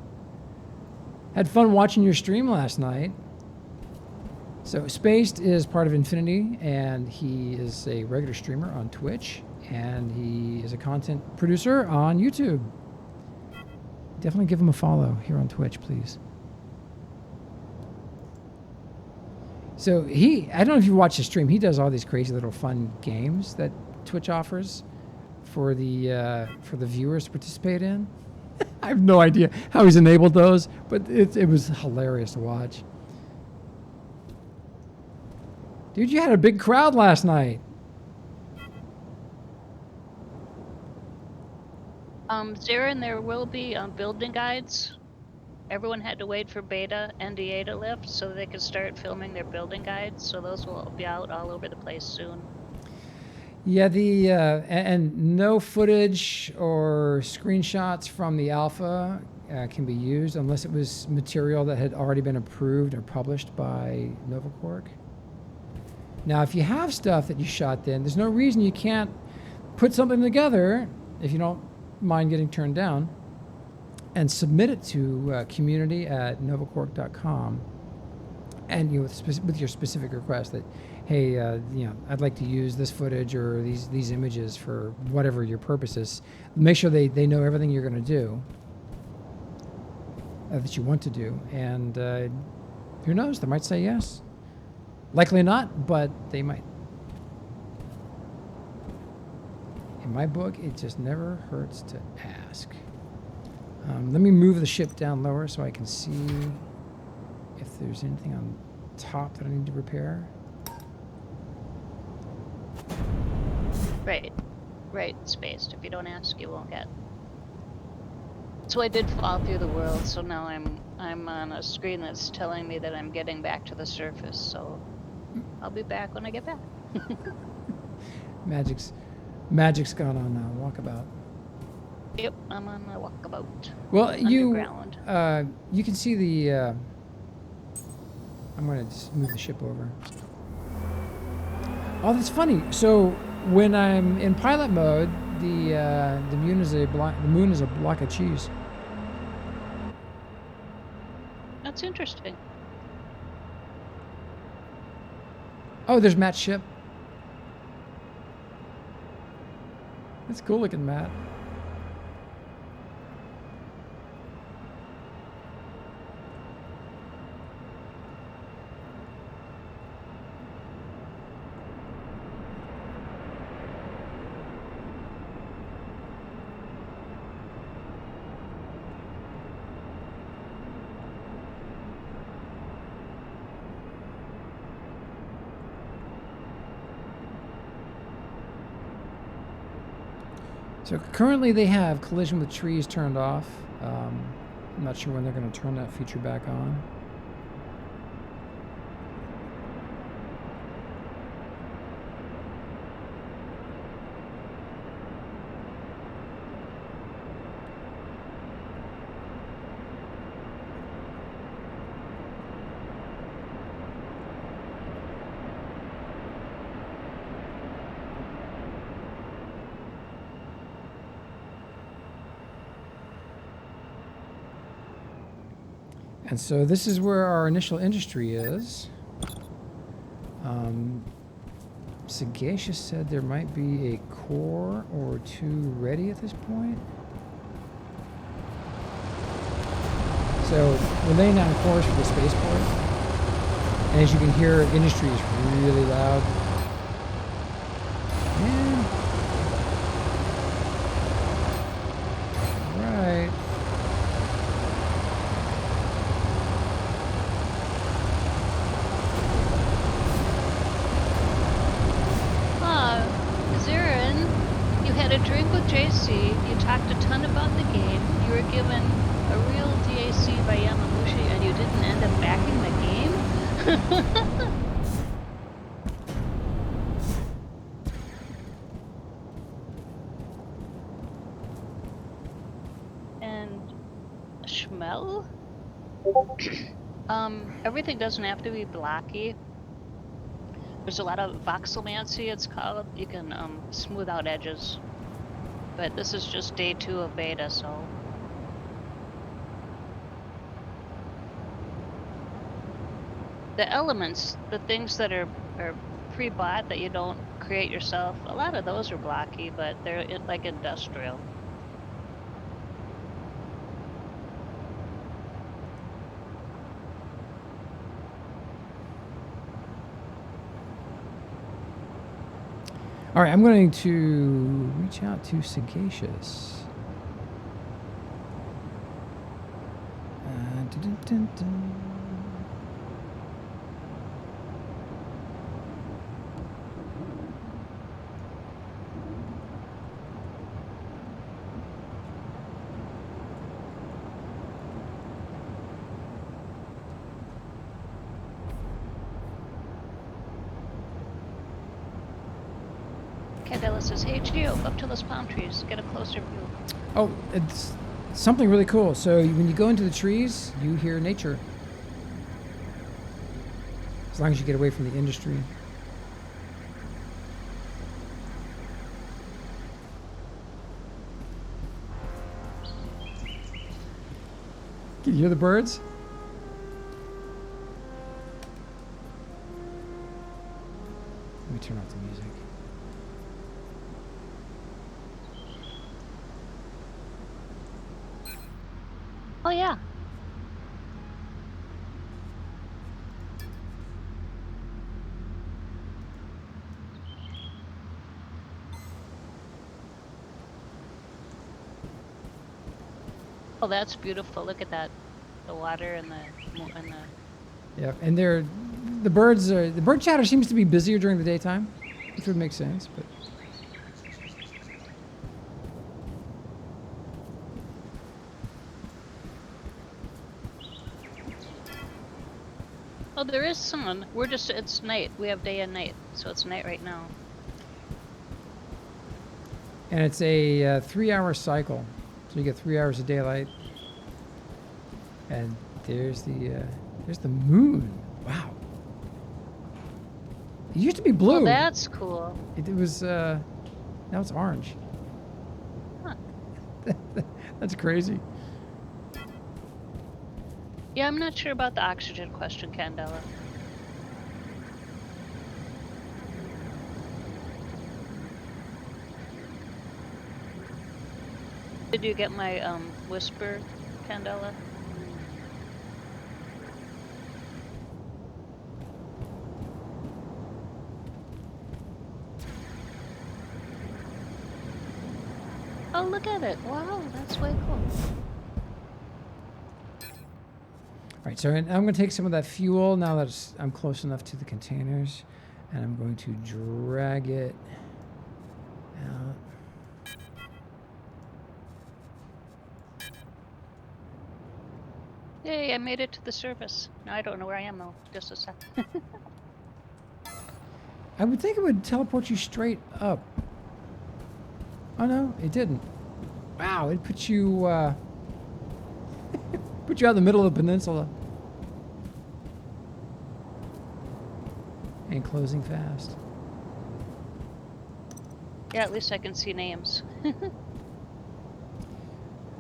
Had fun watching your stream last night. So Spaced is part of Infinity, and he is a regular streamer on Twitch, and he is a content producer on YouTube. Definitely give him a follow here on Twitch, please. So I don't know if you watch his stream, he does all these crazy little fun games that Twitch offers for the viewers to participate in. I have no idea how he's enabled those, but it was hilarious to watch. Dude, you had a big crowd last night. Zarin, there will be building guides. Everyone had to wait for beta NDA to lift so they could start filming their building guides. So those will be out all over the place soon. Yeah, and no footage or screenshots from the alpha can be used unless it was material that had already been approved or published by Novaquark. Now, if you have stuff that you shot then, there's no reason you can't put something together, if you don't mind getting turned down, and submit it to community@novaquark.com, and with your specific request that, hey, I'd like to use this footage or these images for whatever your purpose is. Make sure they know everything you're going to do, that you want to do, and who knows, they might say yes. Likely not, but they might. In my book, it just never hurts to ask. Let me move the ship down lower so I can see if there's anything on top that I need to repair. Right, spaced. If you don't ask, you won't get. So I did fall through the world, so now I'm on a screen that's telling me that I'm getting back to the surface, so I'll be back when I get back. Magic's gone on walkabout. Yep, I'm on my walkabout. Well, Underground. you can see the. I'm going to just move the ship over. Oh, that's funny. So when I'm in pilot mode, the moon is a block of cheese. That's interesting. Oh, there's Matt's ship. That's cool looking, Matt. So currently they have collision with trees turned off. I'm not sure when they're going to turn that feature back on. And so this is where our initial industry is. Sagacious said there might be a core or two ready at this point. So we're laying down cores for the spaceport. And as you can hear, industry is really loud. Yeah. Right. Zarin, you had a drink with JC, you talked a ton about the game, you were given a real DAC by Yamamushi, and you didn't end up backing the game? smell? Everything doesn't have to be blocky. There's a lot of voxelmancy, it's called. You can smooth out edges. But this is just day 2 of beta, so. The elements, the things that are pre-bought that you don't create yourself, a lot of those are blocky, but they're like industrial. All right, I'm going to reach out to Sagacious. Dun, dun, dun. Candela says, hey Geo, up to those palm trees, get a closer view. Oh, it's something really cool. So when you go into the trees, you hear nature. As long as you get away from the industry. Can you hear the birds? Let me turn off the music. Oh yeah. Oh, that's beautiful. Look at that. The water and the Yeah, and the bird chatter seems to be busier during the daytime, which would make sense, but Oh, there is sun. It's night. We have day and night, so it's night right now. and it's a 3-hour cycle, so you get 3 hours of daylight, and there's the moon. Wow. It used to be blue. Oh, that's cool. It was now it's orange. Huh. That's crazy. Yeah, I'm not sure about the oxygen question, Candela. Did you get my whisper, Candela? Oh, look at it. Wow, that's way cool. All right, so I'm going to take some of that fuel now that I'm close enough to the containers, and I'm going to drag it out. Yay, I made it to the surface. Now I don't know where I am though. Just a sec. I would think it would teleport you straight up. Oh no, it didn't. Wow, it put you put you out in the middle of the peninsula. And closing fast. Yeah, at least I can see names.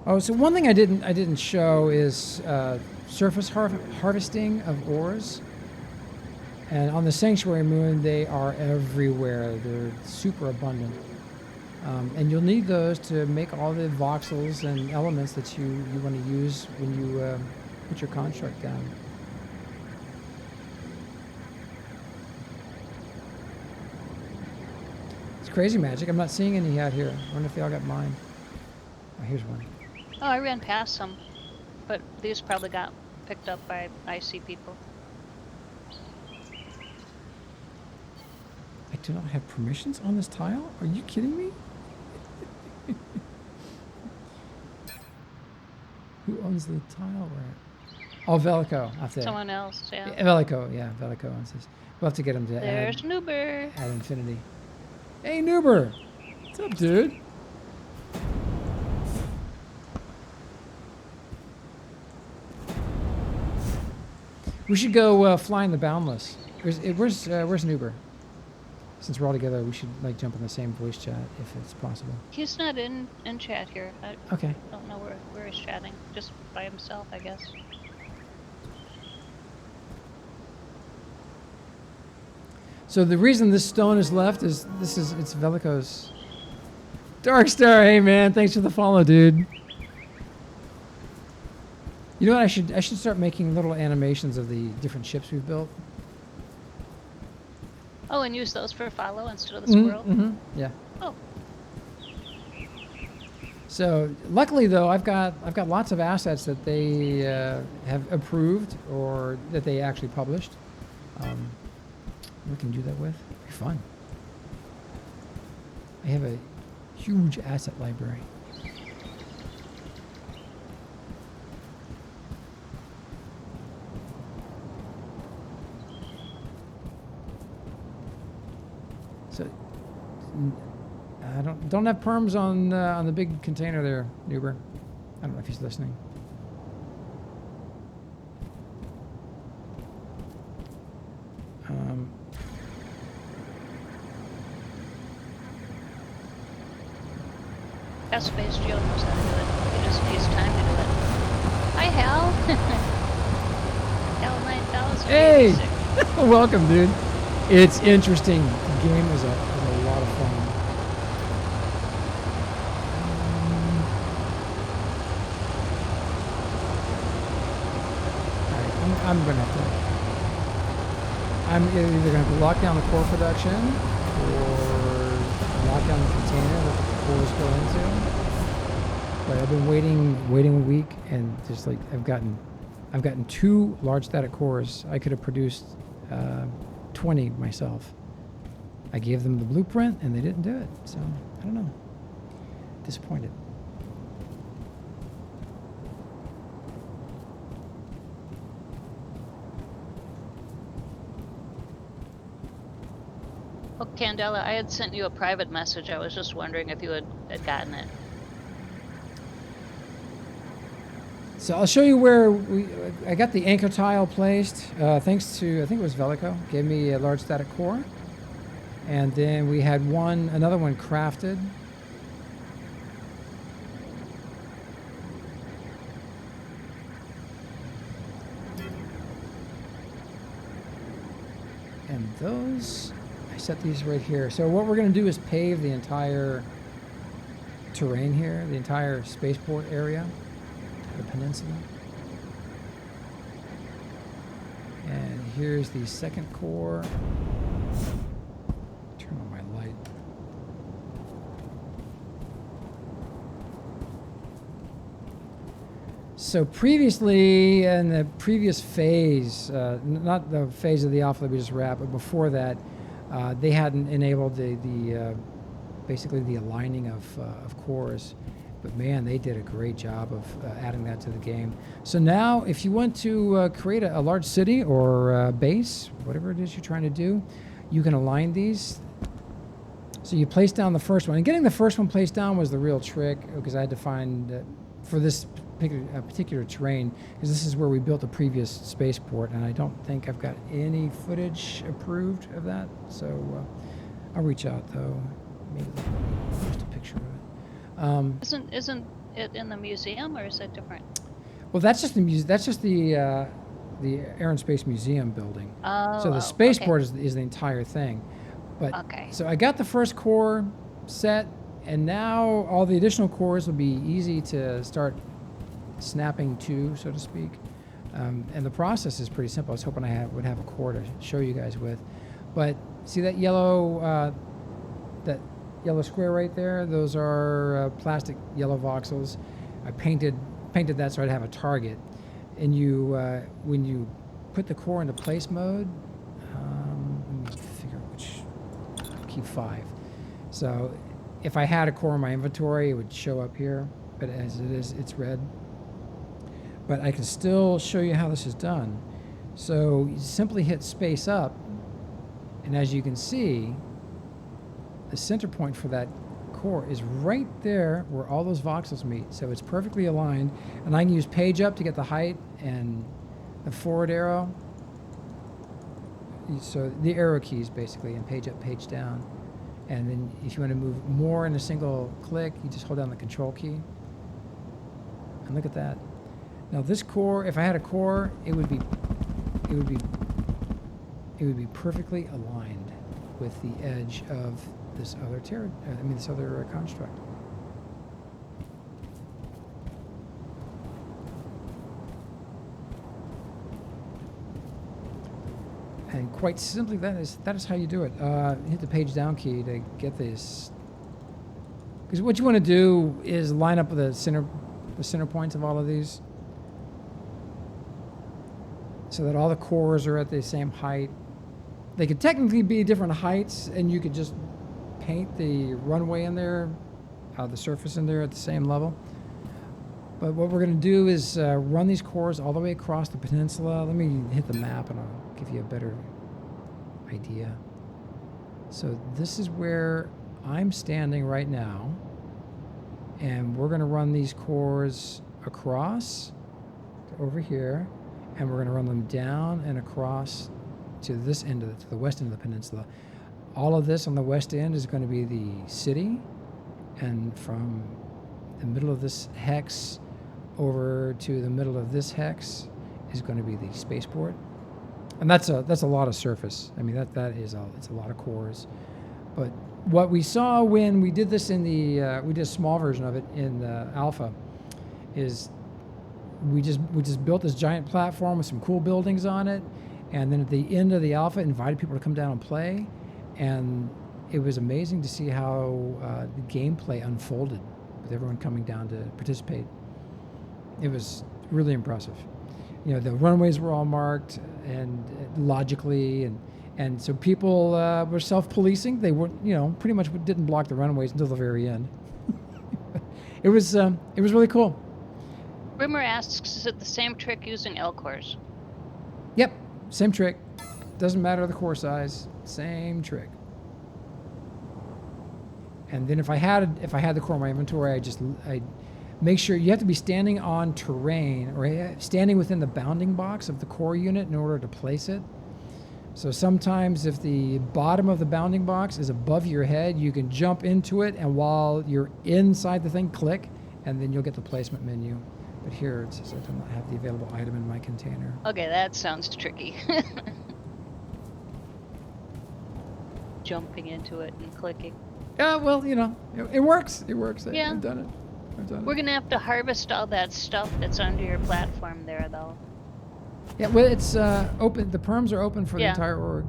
Oh, so one thing I didn't show is surface harvesting of ores. And on the Sanctuary Moon, they are everywhere. They're super abundant. And you'll need those to make all the voxels and elements that you want to use when you put your construct down. It's crazy magic. I'm not seeing any out here. I wonder if they all got mine. Oh, here's one. Oh, I ran past some, but these probably got picked up by IC people. I do not have permissions on this tile? Are you kidding me? Who owns the tile? Where? Oh, Velico. I'll have to Someone else, yeah. Velico, yeah. Velico owns this. We'll have to get him to There's Noober. add infinity. Hey, Noober. What's up, dude? We should go flying the Boundless. Where's Nuber? Since we're all together, we should like jump in the same voice chat if it's possible. He's not in chat here. I Okay. don't know where he's chatting. Just by himself, I guess. So the reason this stone is left is it's Velico's. Darkstar, hey man, thanks for the follow, dude. You know what? I should start making little animations of the different ships we've built. Oh, and use those for follow instead of the squirrel? Yeah. Oh. So luckily though, I've got lots of assets that they have approved or that they actually published. We can do that with. It'll be fun. I have a huge asset library. So I don't have perms on the big container there, Nuber. I don't know if he's listening. Space Geo knows how to do it. He just needs time to do it. Hi, Hal. Hal 9000. Hey! Welcome, dude. It's interesting. The game is a lot of fun. Alright, I'm going to have to... I'm either going to have to lock down the core production or lock down the container that the cores go into. But I've been waiting a week, and just like I've gotten 2 large static cores. I could have produced 20 myself. I gave them the blueprint, and they didn't do it. So I don't know. Disappointed. Oh, Candela, I had sent you a private message. I was just wondering if you had gotten it. So I'll show you where I got the anchor tile placed, thanks to, I think it was Velico, gave me a large static core. And then we had another one crafted. And those, I set these right here. So what we're going to do is pave the entire terrain here, the entire spaceport area. The peninsula. And here's the second core. Turn on my light. So previously, in the previous phase, not the phase of the alpha that we just wrapped, but before that, they hadn't enabled the basically the aligning of cores. But man, they did a great job of adding that to the game. So now, if you want to create a large city or base, whatever it is you're trying to do, you can align these. So you place down the first one. And getting the first one placed down was the real trick, because I had to find, for this particular terrain, because this is where we built the previous spaceport, and I don't think I've got any footage approved of that. So I'll reach out, though. Maybe post a picture of it. Isn't it in the museum, or is it different? Well, that's just the Air and Space Museum building. Oh, so the spaceport is the entire thing. But so I got the first core set, and now all the additional cores will be easy to start snapping to, so to speak. And the process is pretty simple. I was hoping I would have a core to show you guys with. But see that yellow square right there? Those are plastic yellow voxels. I painted that so I'd have a target. And when you put the core into place mode, let me figure out which, keep 5. So if I had a core in my inventory, it would show up here, but as it is, it's red. But I can still show you how this is done. So you simply hit space up, and as you can see, the center point for that core is right there where all those voxels meet. So it's perfectly aligned, and I can use page up to get the height and the forward arrow So the arrow keys basically, and page up, page down. And then if you want to move more in a single click, you just hold down the control key. And look at that. Now this core, if I had a core, it would be perfectly aligned with the edge of this other this other construct. And quite simply, that is how you do it. Hit the page down key to get this. Because what you want to do is line up the center points of all of these, so that all the cores are at the same height. They could technically be different heights, and you could just paint the runway in there, the surface in there at the same level. But what we're going to do is run these cores all the way across the peninsula. Let me hit the map, and I'll give you a better idea. So this is where I'm standing right now, and we're going to run these cores across to over here, and we're going to run them down and across to this end to the west end of the peninsula. All of this on the west end is going to be the city, and from the middle of this hex over to the middle of this hex is going to be the spaceport. And that's a lot of surface. I mean, it's a lot of cores. But what we saw when we did this in we did a small version of it in the alpha, is we just built this giant platform with some cool buildings on it, and then at the end of the alpha, invited people to come down and play, and it was amazing to see how the gameplay unfolded with everyone coming down to participate. It was really impressive. You know, the runways were all marked and logically, and so people were self-policing. They were, pretty much didn't block the runways until the very end. It was really cool. Rimmer asks, is it the same trick using L cores? Yep, same trick. Doesn't matter the core size. Same trick. And then if I had the core in my inventory, I make sure you have to be standing on terrain or standing within the bounding box of the core unit in order to place it. So sometimes if the bottom of the bounding box is above your head, you can jump into it, and while you're inside the thing, click, and then you'll get the placement menu. But here it says I do not have the available item in my container. Okay, that sounds tricky. Jumping into it and clicking. Yeah, well, it works. It works. Yeah. I've done it. We're going to have to harvest all that stuff that's under your platform there, though. Yeah, well, it's open. The perms are open for the entire org.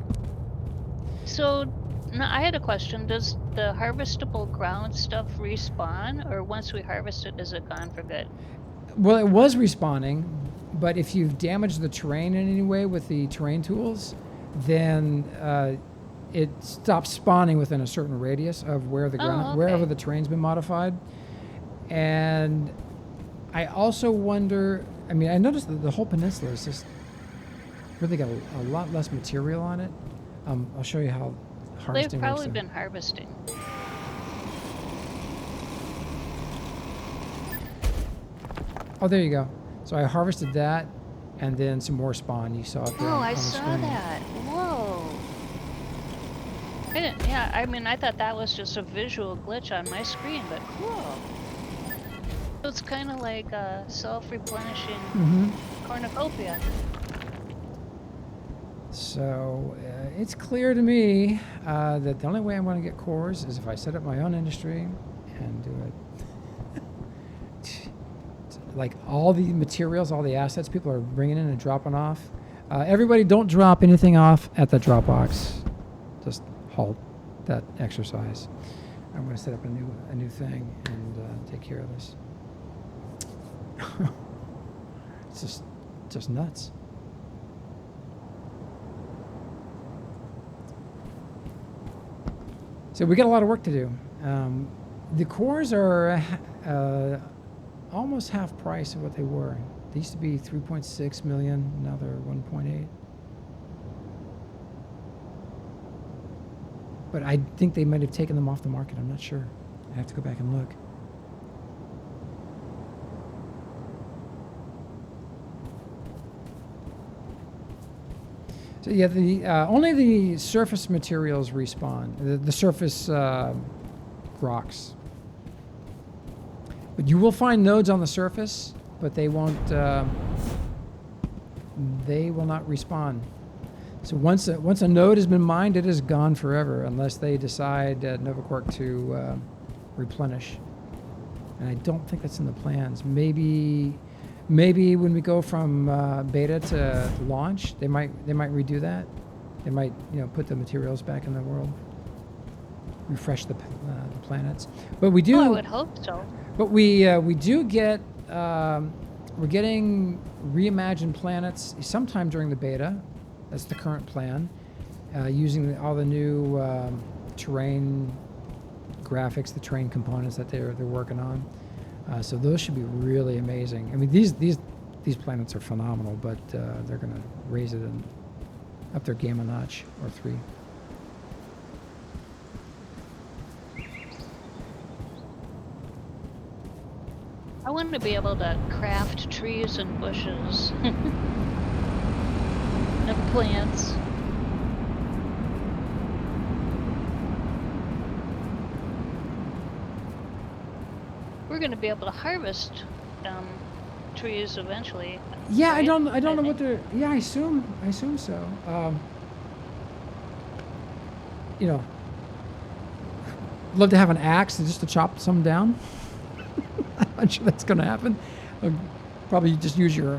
So, now I had a question. Does the harvestable ground stuff respawn, or once we harvest it, is it gone for good? Well, it was respawning, but if you've damaged the terrain in any way with the terrain tools, then it stops spawning within a certain radius of where the ground, wherever the terrain's been modified. And I also wonder, I noticed that the whole peninsula is just really got a lot less material on it. I'll show you how harvesting They've works probably there. been harvesting. Oh, there you go. So I harvested that, and then some more spawn. You saw it there on I the saw screen. that. Whoa. I thought that was just a visual glitch on my screen, but cool. So it's kind of like a self-replenishing cornucopia. So it's clear to me that the only way I'm going to get cores is if I set up my own industry and do it. Like all the materials, all the assets people are bringing in and dropping off. Everybody don't drop anything off at the drop box. Just halt that exercise. I'm going to set up a new thing and take care of this. It's just nuts. So we got a lot of work to do. The cores are almost half price of what they were. They used to be 3.6 million, now they're 1.8. But I think they might have taken them off the market. I'm not sure. I have to go back and look. So yeah, the only the surface materials respawn. The surface rocks. But you will find nodes on the surface, but they won't. They will not respawn. So once a node has been mined, it is gone forever, unless they decide at Novaquark to replenish. And I don't think that's in the plans. Maybe when we go from beta to launch, they might redo that. They might put the materials back in the world, refresh the planets. But we do. Oh, I would hope so. But we do get we're getting reimagined planets sometime during the beta. That's the current plan, using all the new terrain graphics, the terrain components that they're working on. So those should be really amazing. I mean, these planets are phenomenal, but they're going to raise it up their game a notch or 3. I want to be able to craft trees and bushes and plants. We're going to be able to harvest trees eventually. Yeah, right? I don't know what they're. Yeah, I assume so. Love to have an axe just to chop some down. I'm not sure that's going to happen. Probably just use your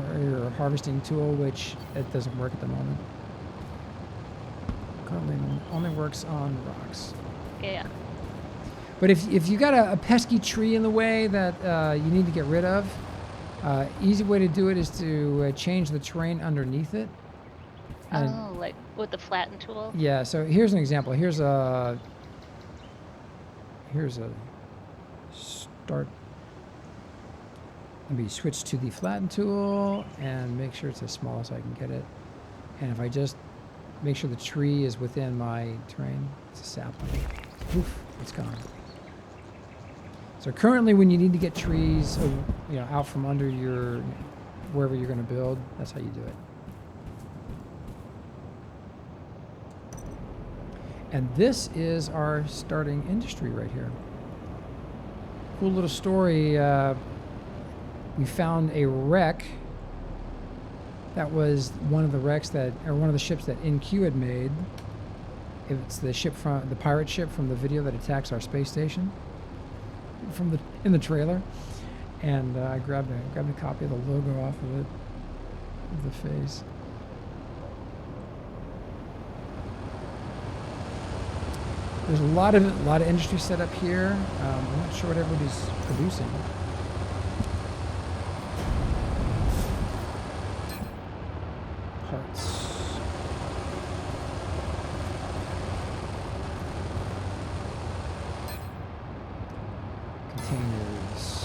harvesting tool, which it doesn't work at the moment. Currently only works on rocks. Yeah. But if you got a pesky tree in the way that you need to get rid of, easy way to do it is to change the terrain underneath it. Oh, like with the flatten tool? Yeah, so here's an example. Here's a start. Let me switch to the flatten tool and make sure it's as small as I can get it. And if I just make sure the tree is within my terrain, it's a sapling. Oof, it's gone. So currently, when you need to get trees, out from under your wherever you're going to build, that's how you do it. And this is our starting industry right here. Cool little story. We found a wreck. That was one of the wrecks one of the ships that NQ had made. It's the pirate ship from the video that attacks our space station. In the trailer, and I grabbed a copy of the logo off of it, of the face. There's a lot of industry set up here. I'm not sure what everybody's producing. Parts. Containers.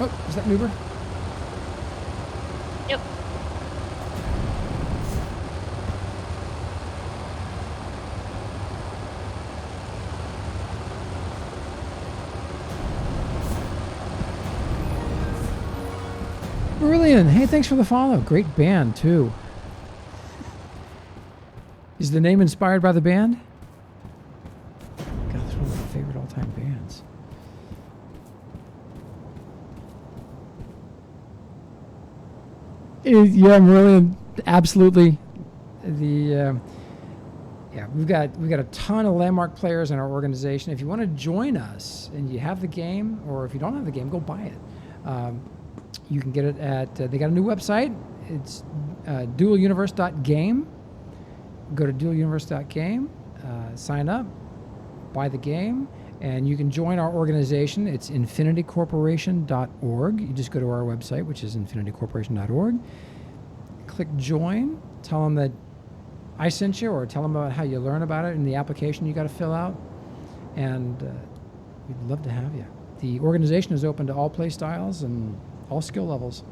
Oh, is that an Uber? Yep. Brilliant. Hey, thanks for the follow. Great band, too. Is the name inspired by the band? God, that's one of my favorite all-time bands. Yeah, Marillion, absolutely. We've got a ton of Landmark players in our organization. If you want to join us and you have the game, or if you don't have the game, go buy it. You can get it at, they got a new website. It's dualuniverse.game. Go to dualuniverse.game, sign up, buy the game, and you can join our organization. It's infinitycorporation.org. You just go to our website, which is infinitycorporation.org. Click join, tell them that I sent you, or tell them about how you learn about it in the application you got to fill out, and we'd love to have you. The organization is open to all play styles and all skill levels.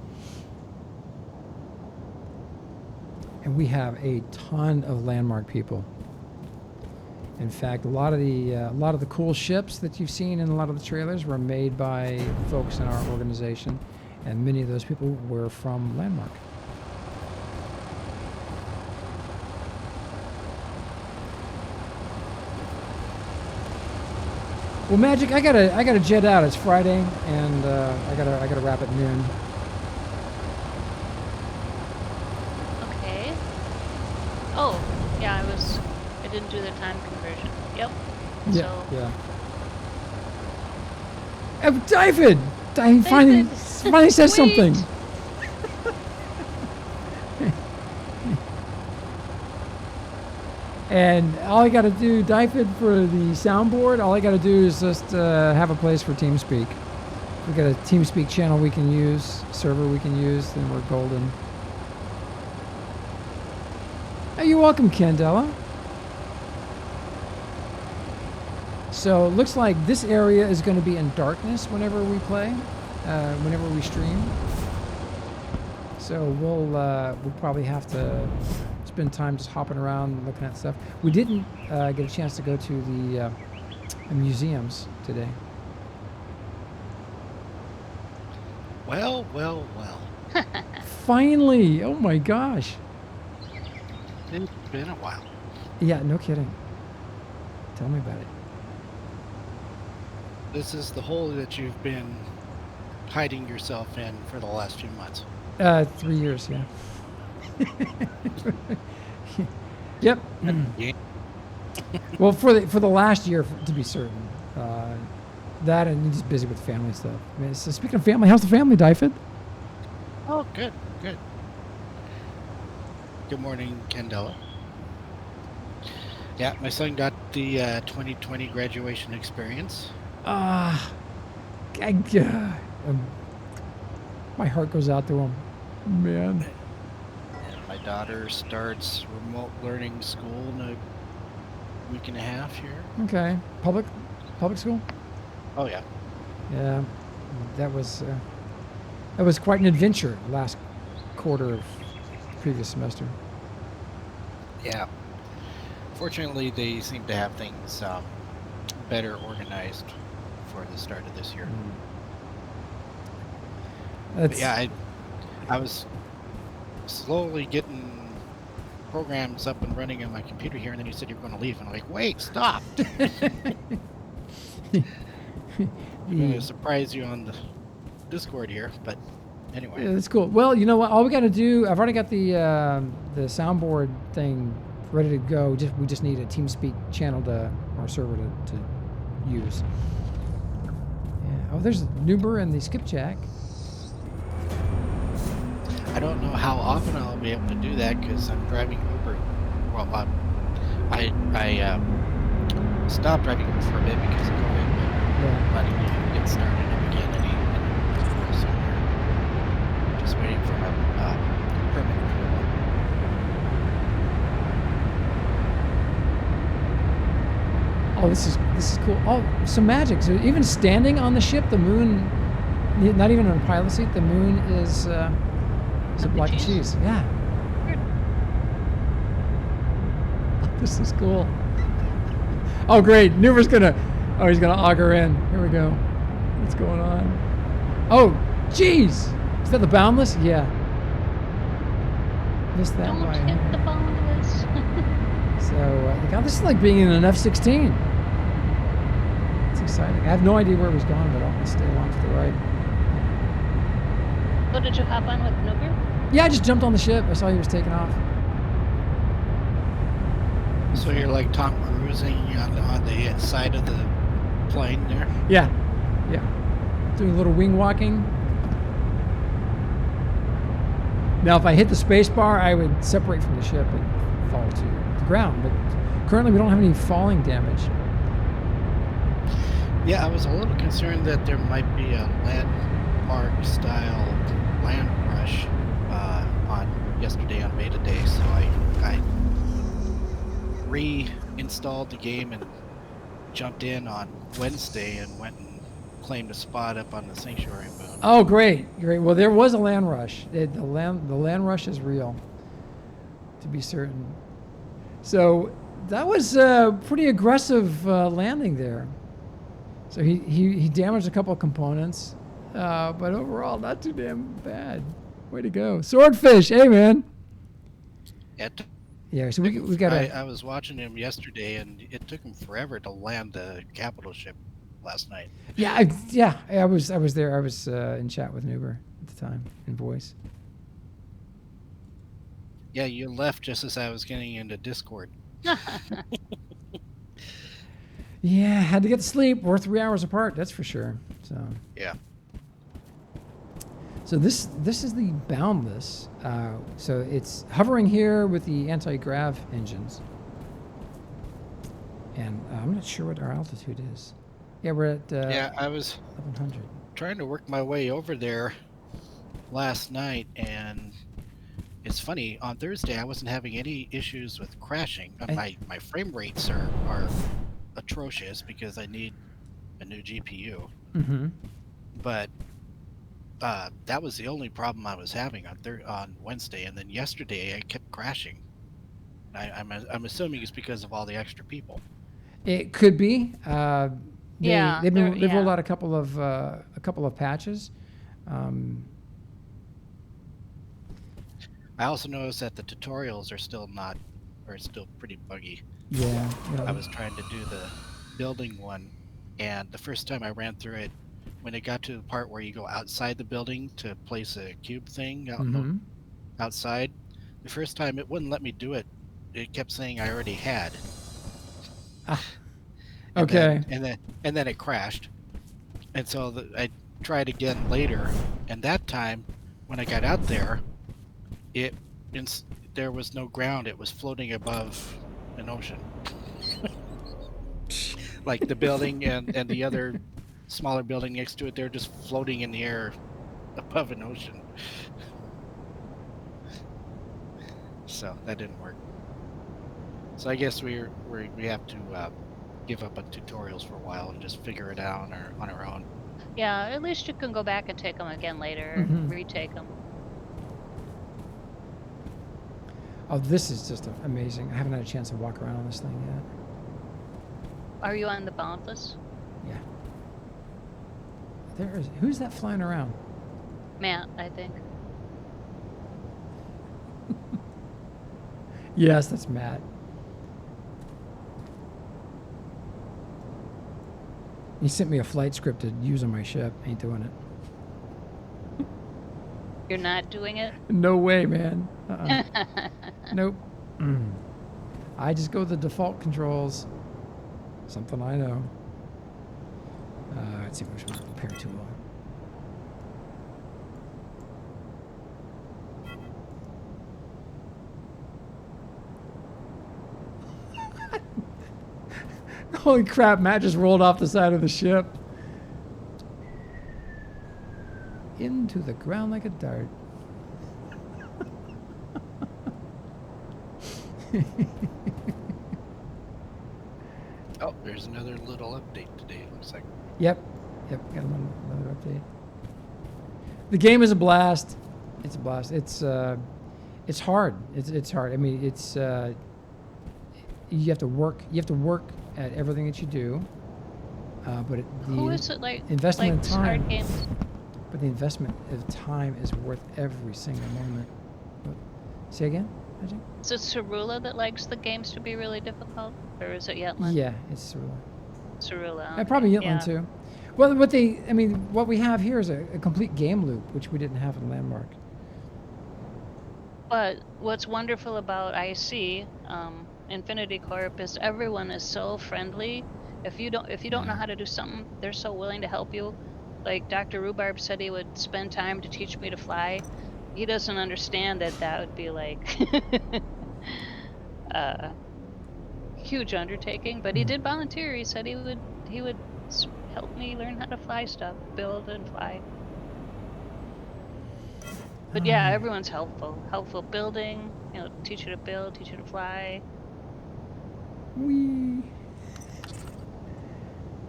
And we have a ton of Landmark people. In fact, a lot of the cool ships that you've seen in a lot of the trailers were made by folks in our organization, and many of those people were from Landmark. Well, Magic, I gotta jet out. It's Friday, and I gotta wrap at noon. Okay. Oh, yeah, I didn't do the time conversion. Yep. Yeah, So, yeah. David finally says something. And all I got to do, David, for the soundboard, all I got to do is just have a place for TeamSpeak. We got a TeamSpeak channel we can use, server we can use, then we're golden. Oh, you're welcome, Candela. So it looks like this area is going to be in darkness whenever we play, whenever we stream. So we'll probably have to spend time just hopping around looking at stuff. We didn't get a chance to go to the museums today. Well. Finally! Oh my gosh! It's been a while. Yeah, no kidding. Tell me about it. This is the hole that you've been hiding yourself in for the last few months. 3 years, yeah. Yep. Yeah. Well, for the last year, to be certain. That and just busy with family stuff. I mean, so speaking of family, how's the family, David? Oh, good. Good morning, Candela. Yeah, my son got the 2020 graduation experience. My heart goes out to him, man. And my daughter starts remote learning school in a week and a half here. Okay, public school. Oh yeah. Yeah, that was quite an adventure last quarter of the previous semester. Yeah. Fortunately, they seem to have things better organized for the start of this year. But yeah, I was slowly getting programs up and running on my computer here, and then you said you were going to leave, and I'm like, wait, stop! I'm going to surprise you on the Discord here, but anyway. Yeah, that's cool. Well, you know what? All we got to do, I've already got the soundboard thing ready to go. We just need a TeamSpeak channel or server to use. Yeah. Oh, there's Nuber and the Skipjack. I don't know how often I'll be able to do that because I'm driving Uber. Well, I stopped driving Uber for a bit because of COVID. Yeah. Letting you get started up again any so we're just waiting for my permit approval. Oh, this is cool. Oh, so magic. So even standing on the ship, the moon, not even on a pilot seat, the moon is a block of cheese. Yeah. This is cool. Oh, great. Nuber's he's gonna auger in. Here we go. What's going on? Oh, geez. Is that the Boundless? Yeah. Missed that don't by hit the boundless. So, God, this is like being in an F-16. It's exciting. I have no idea where it was going, but I'll stay along to the right. So did you hop on with Nuber? Yeah, I just jumped on the ship. I saw he was taking off. So you're like Tom Cruising on the side of the plane there? Yeah. Doing a little wing walking. Now, if I hit the space bar, I would separate from the ship and fall to the ground. But currently, we don't have any falling damage. Yeah, I was a little concerned that there might be a landmark-style land rush on yesterday on beta day, so I reinstalled the game and jumped in on Wednesday and went and claimed a spot up on the Sanctuary moon. Oh, great. Well, there was a land rush. The land rush is real, to be certain. So That was pretty aggressive landing there. So he damaged a couple of components, but overall not too damn bad. Way to go, Swordfish! Hey man. Yeah, so we got to. I was watching him yesterday, and it took him forever to land the capital ship last night. Yeah, I was there. I was in chat with Nuber at the time in voice. Yeah, you left just as I was getting into Discord. Yeah, had to get to sleep. We're 3 hours apart, that's for sure. So Yeah. So this is the Boundless. So it's hovering here with the anti-grav engines. And I'm not sure what our altitude is. Yeah, we're at Yeah, I was 1100. trying to work my way over there last night, and it's funny, on Thursday I wasn't having any issues with crashing. My frame rates are atrocious because I need a new GPU. Mm-hmm. But that was the only problem I was having on Wednesday, and then yesterday I kept crashing. I'm assuming it's because of all the extra people. It could be. They've rolled out a couple of patches. I also noticed that the tutorials are still pretty buggy. Yeah. I was trying to do the building one, and the first time I ran through it, when it got to the part where you go outside the building to place a cube thing outside, the first time it wouldn't let me do it. It kept saying I already had. Okay. And then it crashed, and so I tried again later, and that time when I got out there, there was no ground. It was floating above an ocean. Like the building and the other smaller building next to it, they're just floating in the air above an ocean. So that didn't work. So I guess we have to give up on tutorials for a while and just figure it out on our own. Yeah, at least you can go back and take them again later, retake them. Oh, this is just amazing. I haven't had a chance to walk around on this thing yet. Are you on the Boundless? Yeah. Who's that flying around? Matt, I think. Yes, that's Matt. He sent me a flight script to use on my ship. Ain't doing it. You're not doing it? No way, man. Nope. I just go with the default controls. Something I know. Let's see which one to compare to. Holy crap, Matt just rolled off the side of the ship. Into the ground like a dart. Oh, there's another little update today, it looks like. Yep, got another update. The game is a blast. It's a blast. It's hard. It's hard. I mean, it's you have to work. You have to work at everything that you do. But Who is it like? Investment like in time. hard games? But the investment of time is worth every single moment. But, say again, Ajay? Is it Cerula that likes the games to be really difficult, or is it Yetland? Yeah, it's Cerula. Cerula. And probably Yetland yeah. too. Well, what we have here is a complete game loop, which we didn't have in Landmark. But what's wonderful about IC, Infinity Corp, is everyone is so friendly. If you don't know how to do something, they're so willing to help you. Like Dr. Rhubarb said, he would spend time to teach me to fly. He doesn't understand that would be like a huge undertaking, but he did volunteer. He said he would help me learn how to fly stuff, build and fly. But yeah, everyone's helpful building, teach you to build, teach you to fly. Whee!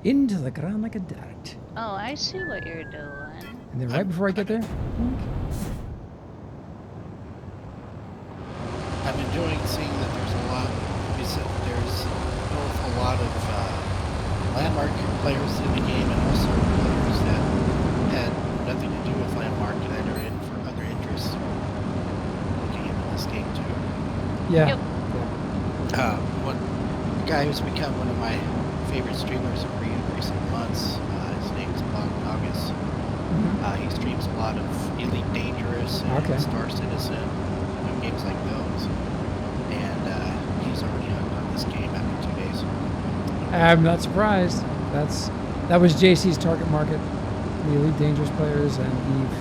Into the ground like a dart. Oh, I see what you're doing. And then right before I get there, I'm enjoying seeing that there's a lot. You said there's landmark players in the game, and also players that had nothing to do with landmark that are in for other interests looking into this game too. Yeah. Yep. One guy who's become one of my favorite streamers in recent months. His name's August. He streams a lot of Elite Dangerous and Okay. Star Citizen, games like those. And he's already hooked on this game after 2 days. I'm not surprised. That was JC's target market, the Elite Dangerous players and Eve.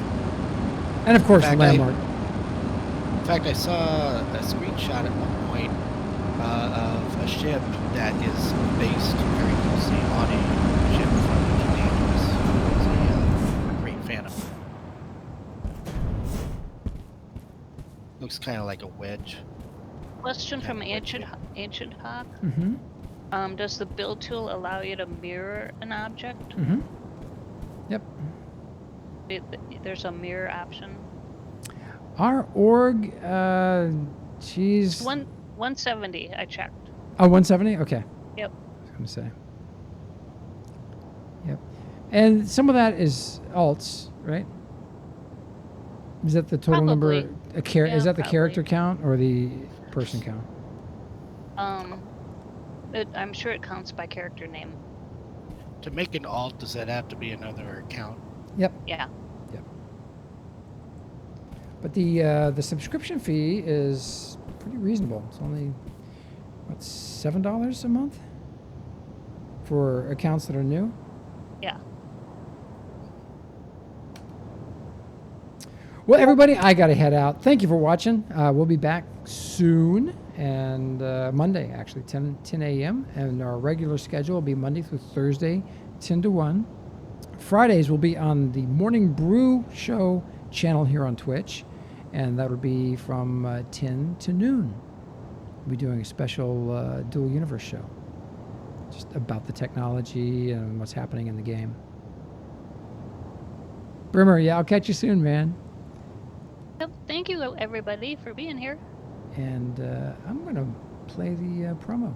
And of course, In fact, Landmark. In fact, I saw a screenshot at one point of a ship that is based very closely on a ship from Elite Dangerous. I was a great fan of it. Looks kind of like a wedge. Question from Ancient Hawk. Does the build tool allow you to mirror an object? Yep. There's a mirror option. Our org, geez. 170, I checked. Oh, 170? Okay. Yep. I was going to say. Yep. And some of that is alts, right? Is that the total Probably. number? Yeah, is that the probably. character count or the person count? I'm sure it counts by character name. To make an alt, does that have to be another account? Yep. Yeah. Yep. But the subscription fee is pretty reasonable. It's only what, $7 a month for accounts that are new. Yeah. Well, everybody, I got to head out. Thank you for watching. We'll be back soon, and Monday, actually, 10 a.m. And our regular schedule will be Monday through Thursday, 10 to 1. Fridays will be on the Morning Brew Show channel here on Twitch, and that will be from 10 to noon. We'll be doing a special Dual Universe show, just about the technology and what's happening in the game. Brimmer, yeah, I'll catch you soon, man. Yep. Thank you, everybody, for being here. And I'm going to play the promo.